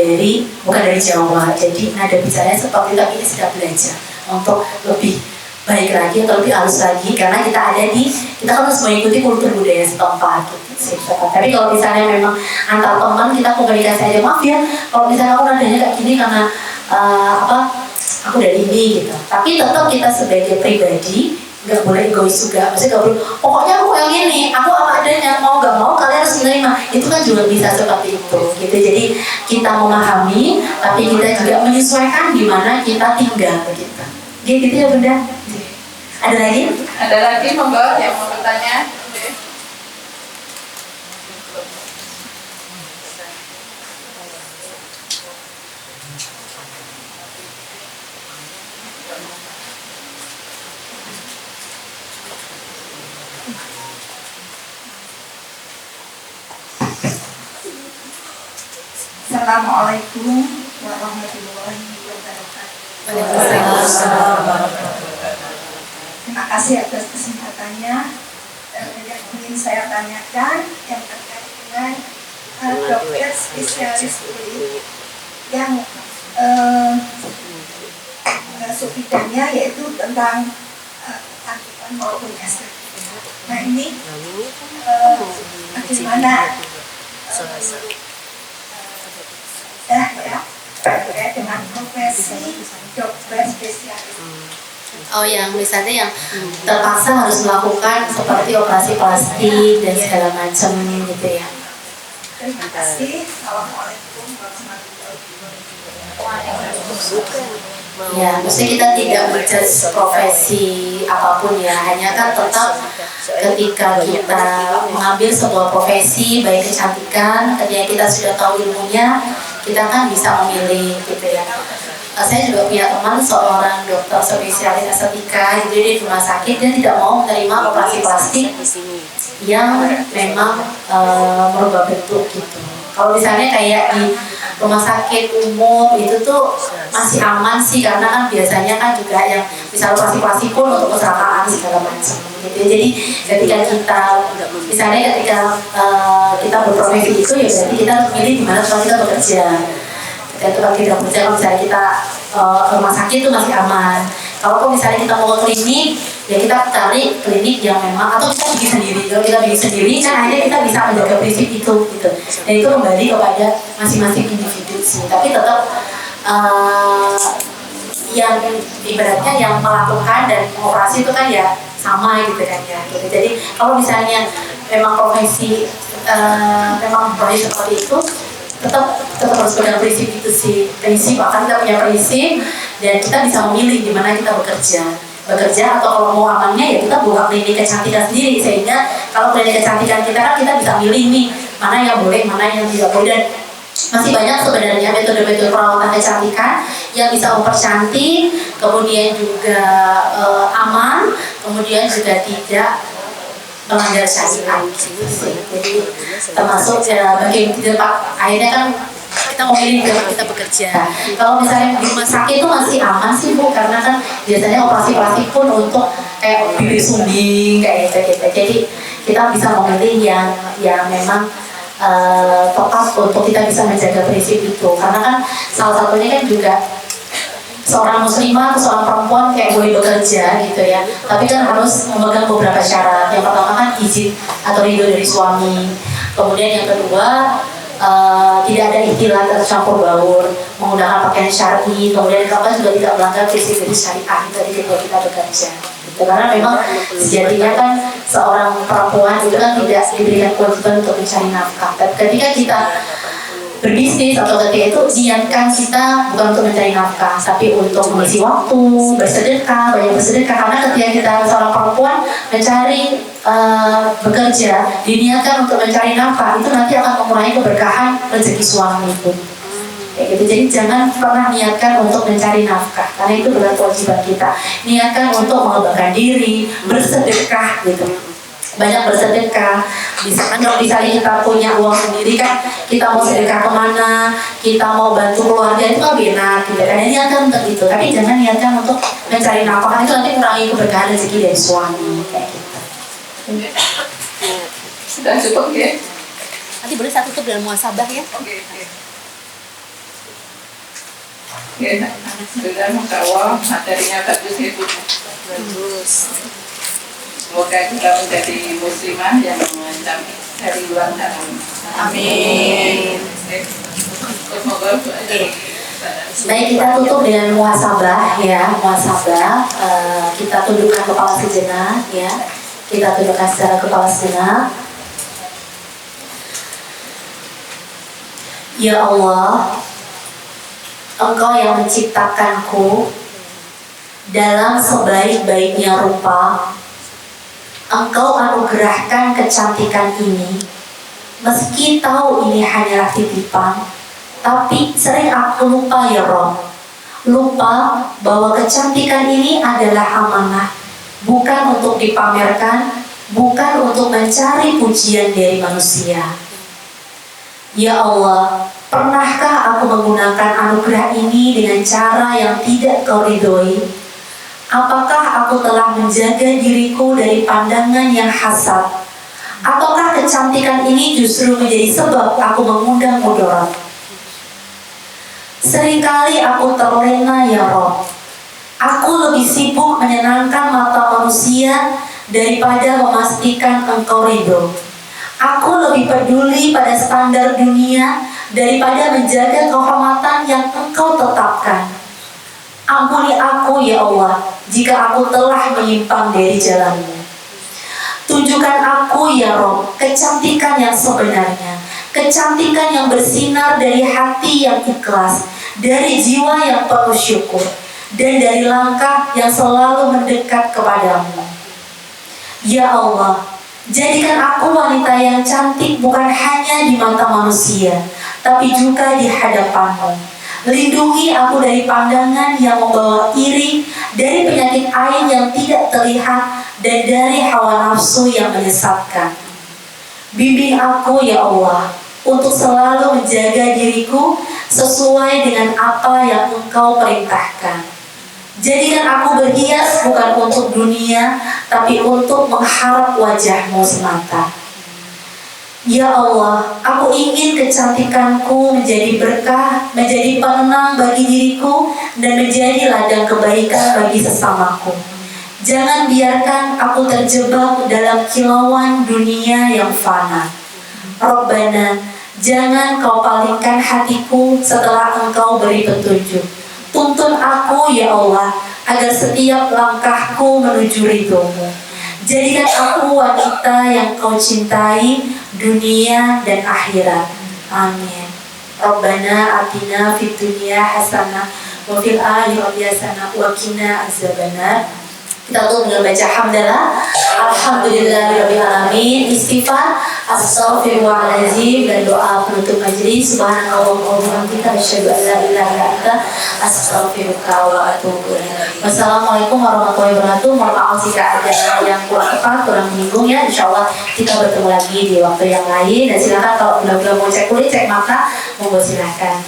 bukan dari Jawa, jadi nada bicaranya seperti itu, ini sudah belajar untuk lebih baik lagi atau lebih halus lagi karena kita kan harus mengikuti kultur budaya setempat gitu. Tapi kalau misalnya memang antar teman kita komunikasi aja, maaf ya kalau misalnya aku nadanya kayak gini karena aku dari ini gitu. Tapi tetap kita sebagai pribadi nggak boleh egois juga, maksudnya nggak boleh pokoknya aku yang ini, aku apa adanya, mau nggak mau kalian harus menerima, itu kan juga bisa seperti itu gitu. Jadi kita memahami tapi kita juga menyesuaikan di mana kita tinggal gitu. Gitu ya Bunda. Ada lagi?
Ada lagi monggo yang mau bertanya?
Assalamualaikum warahmatullahi wabarakatuh. Terima kasih atas kesempatannya. Yang ingin saya tanyakan yang terkait dengan dokter spesialis kulit yang masuk bidangnya yaitu tentang angkutan maupun estetika. Nah ini bagaimana ya terkait dengan profesi dokter spesialis.
Oh yang misalnya yang terpaksa harus melakukan seperti operasi plastik dan segala macam gitu ya.
Terima kasih. Assalamualaikum warahmatullahi wabarakatuh.
Ya, mesti kita tidak menjudge profesi apapun ya, hanya kan tetap ketika kita mengambil sebuah profesi baik kecantikan, ketika kita sudah tahu ilmunya, kita kan bisa memilih gitu ya. Saya juga punya teman seorang dokter spesialis estetika, jadi di rumah sakit dia tidak mau menerima operasi plastik yang memang merubah bentuk gitu. Kalau misalnya kayak di rumah sakit umum itu tuh masih aman sih, karena kan biasanya kan juga yang bisa operasi plastik pun untuk kecelakaan segala macam gitu. Jadi ketika kita misalnya kita berprofesi itu ya berarti kita harus milih di mana tempat kita bekerja. Ketika kita bekerja, kalau misalnya kita rumah sakit itu masih aman. Kalau misalnya kita mau ke klinik, ya kita cari klinik yang memang, atau kita bikin sendiri. Kalau kita bikin sendiri, kan akhirnya kita bisa menjaga prinsip itu gitu. Dan itu kembali kepada masing-masing individu sih. Tapi tetap yang ibaratnya yang melakukan dan operasi itu kan ya sama gitu kan ya. Gitu. Jadi kalau misalnya memang profesi memang profesi seperti itu, tetap harus pegang prinsip itu sih. Prinsip, akan kita punya prinsip dan kita bisa memilih di mana kita bekerja atau kalau mau amannya ya kita buka klinik kecantikan sendiri, sehingga kalau klinik kecantikan kita kan kita bisa milih nih mana yang boleh, mana yang tidak boleh. Dan masih banyak sebenarnya metode-metode perawatan kecantikan yang bisa mempercantik, kemudian juga aman, kemudian juga tidak melanggar syariat. Jadi termasuk bagi tempat akhirnya kan
kita memilih kita bekerja.
Kalau misalnya di rumah sakit itu masih aman sih Bu, karena kan biasanya operasi pun untuk kayak bibir sumbing kayak gitu. Jadi kita bisa memilih yang memang tepat untuk kita bisa menjaga prinsip itu. Karena kan salah satunya kan juga seorang muslimah atau seorang perempuan kayak boleh bekerja gitu ya, tapi kan harus memegang beberapa syarat. Yang pertama kan izin atau ridho dari suami. Kemudian yang kedua tidak ada ikhtilat atau campur baur, menggunakan pakaian syar'i. Kemudian yang keempat juga tidak melanggar prinsip dari syariah itu ketika kita bekerja. Gitu. Karena memang sejatinya kan seorang perempuan itu kan tidak diberikan kewajiban untuk mencari nafkah. Tapi ketika kita berbisnis atau ketika itu niatkan kita bukan untuk mencari nafkah, tapi untuk mengisi waktu, bersedekah, banyak bersedekah. Karena ketika kita seorang perempuan mencari bekerja, diniatkan untuk mencari nafkah, itu nanti akan mengurangi keberkahan rezeki suami itu. Kayak gitu. Jadi jangan pernah niatkan untuk mencari nafkah, karena itu bukan kewajiban kita. Niatkan untuk mengembangkan diri, bersedekah gitu. Banyak bersedekah. Misalkan kalau misalnya kita punya uang sendiri kan, kita mau sedekah kemana, kita mau bantu keluarga itu lebih enak gitu kan. Niatkan untuk itu, tapi jangan niatkan untuk mencari nafkah, itu nanti mengurangi keberkahan rezeki dari suami kayak gitu.
Sudah cukup ya?
Nanti boleh saya tutup dengan muhasabah ya.
Oke. Ya, sudah Masya Allah, materinya bagus ya Bu.
Bagus.
Semoga kita menjadi muslimah yang mengancam dari luar sana. Amin. Semoga
Baik, kita tutup dengan muhasabah ya, muhasabah. Kita tundukkan kepala sejenak ya. Kita tundukkan secara kepala sejenak. Ya Allah, Engkau yang menciptakanku dalam sebaik-baiknya rupa. Engkau anugerahkan kecantikan ini. Meski tahu ini hanyalah titipan, tapi sering aku lupa ya Rob. Lupa bahwa kecantikan ini adalah amanah, bukan untuk dipamerkan, bukan untuk mencari pujian dari manusia. Ya Allah, pernahkah aku menggunakan anugerah ini dengan cara yang tidak Kau ridhoi? Apakah aku telah menjaga diriku dari pandangan yang hasad? Ataukah kecantikan ini justru menjadi sebab aku mengundang mudarat? Seringkali aku terlena ya Rob. Aku lebih sibuk menyenangkan mata manusia daripada memastikan Engkau ridho. Aku lebih peduli pada standar dunia daripada menjaga kehormatan yang Engkau tetapkan. Ampuni aku ya Allah jika aku telah menyimpang dari jalan-Mu. Tunjukkan aku ya Rob kecantikan yang sebenarnya, kecantikan yang bersinar dari hati yang ikhlas, dari jiwa yang penuh syukur, dan dari langkah yang selalu mendekat kepadamu. Ya Allah, jadikan aku wanita yang cantik bukan hanya di mata manusia, tapi juga di hadapan-Mu. Lindungi aku dari pandangan yang membawa iri, dari penyakit ain yang tidak terlihat, dan dari hawa nafsu yang menyesatkan. Bimbing aku ya Allah, untuk selalu menjaga diriku sesuai dengan apa yang Engkau perintahkan. Jadikan aku berhias bukan untuk dunia, tapi untuk mengharap wajah-Mu semata. Ya Allah, aku ingin kecantikanku menjadi berkah, menjadi penenang bagi diriku, dan menjadi ladang kebaikan bagi sesamaku. Jangan biarkan aku terjebak dalam kilauan dunia yang fana. Rabbana, jangan Kau palingkan hatiku setelah Engkau beri petunjuk. Tuntun aku ya Allah, agar setiap langkahku menuju ridho-Mu. Jadikan aku wanita yang Kau cintai, dunia dan akhirat. Amin. Rabbana atina fid dunya hasanah wa fil akhirati hasanah wa qina azabannar. Kita tutup dengan baca hamdalah, alhamdulillahirabbil alamin, istighfar, astaghfirullahaladzim, dan doa penutup majelis. Subhanallah wa bihamdika asyhadu an la ilaha illa anta astaghfiruka wa atubu ilaik. Wassalamualaikum warahmatullahi wabarakatuh. Mohon maaf jika ada yang kurang tepat, kurang menyinggung ya. Insyaallah kita bertemu lagi di waktu yang lain. Dan silakan kalau benar-benar mau cek kulit, cek mata, monggo silakan.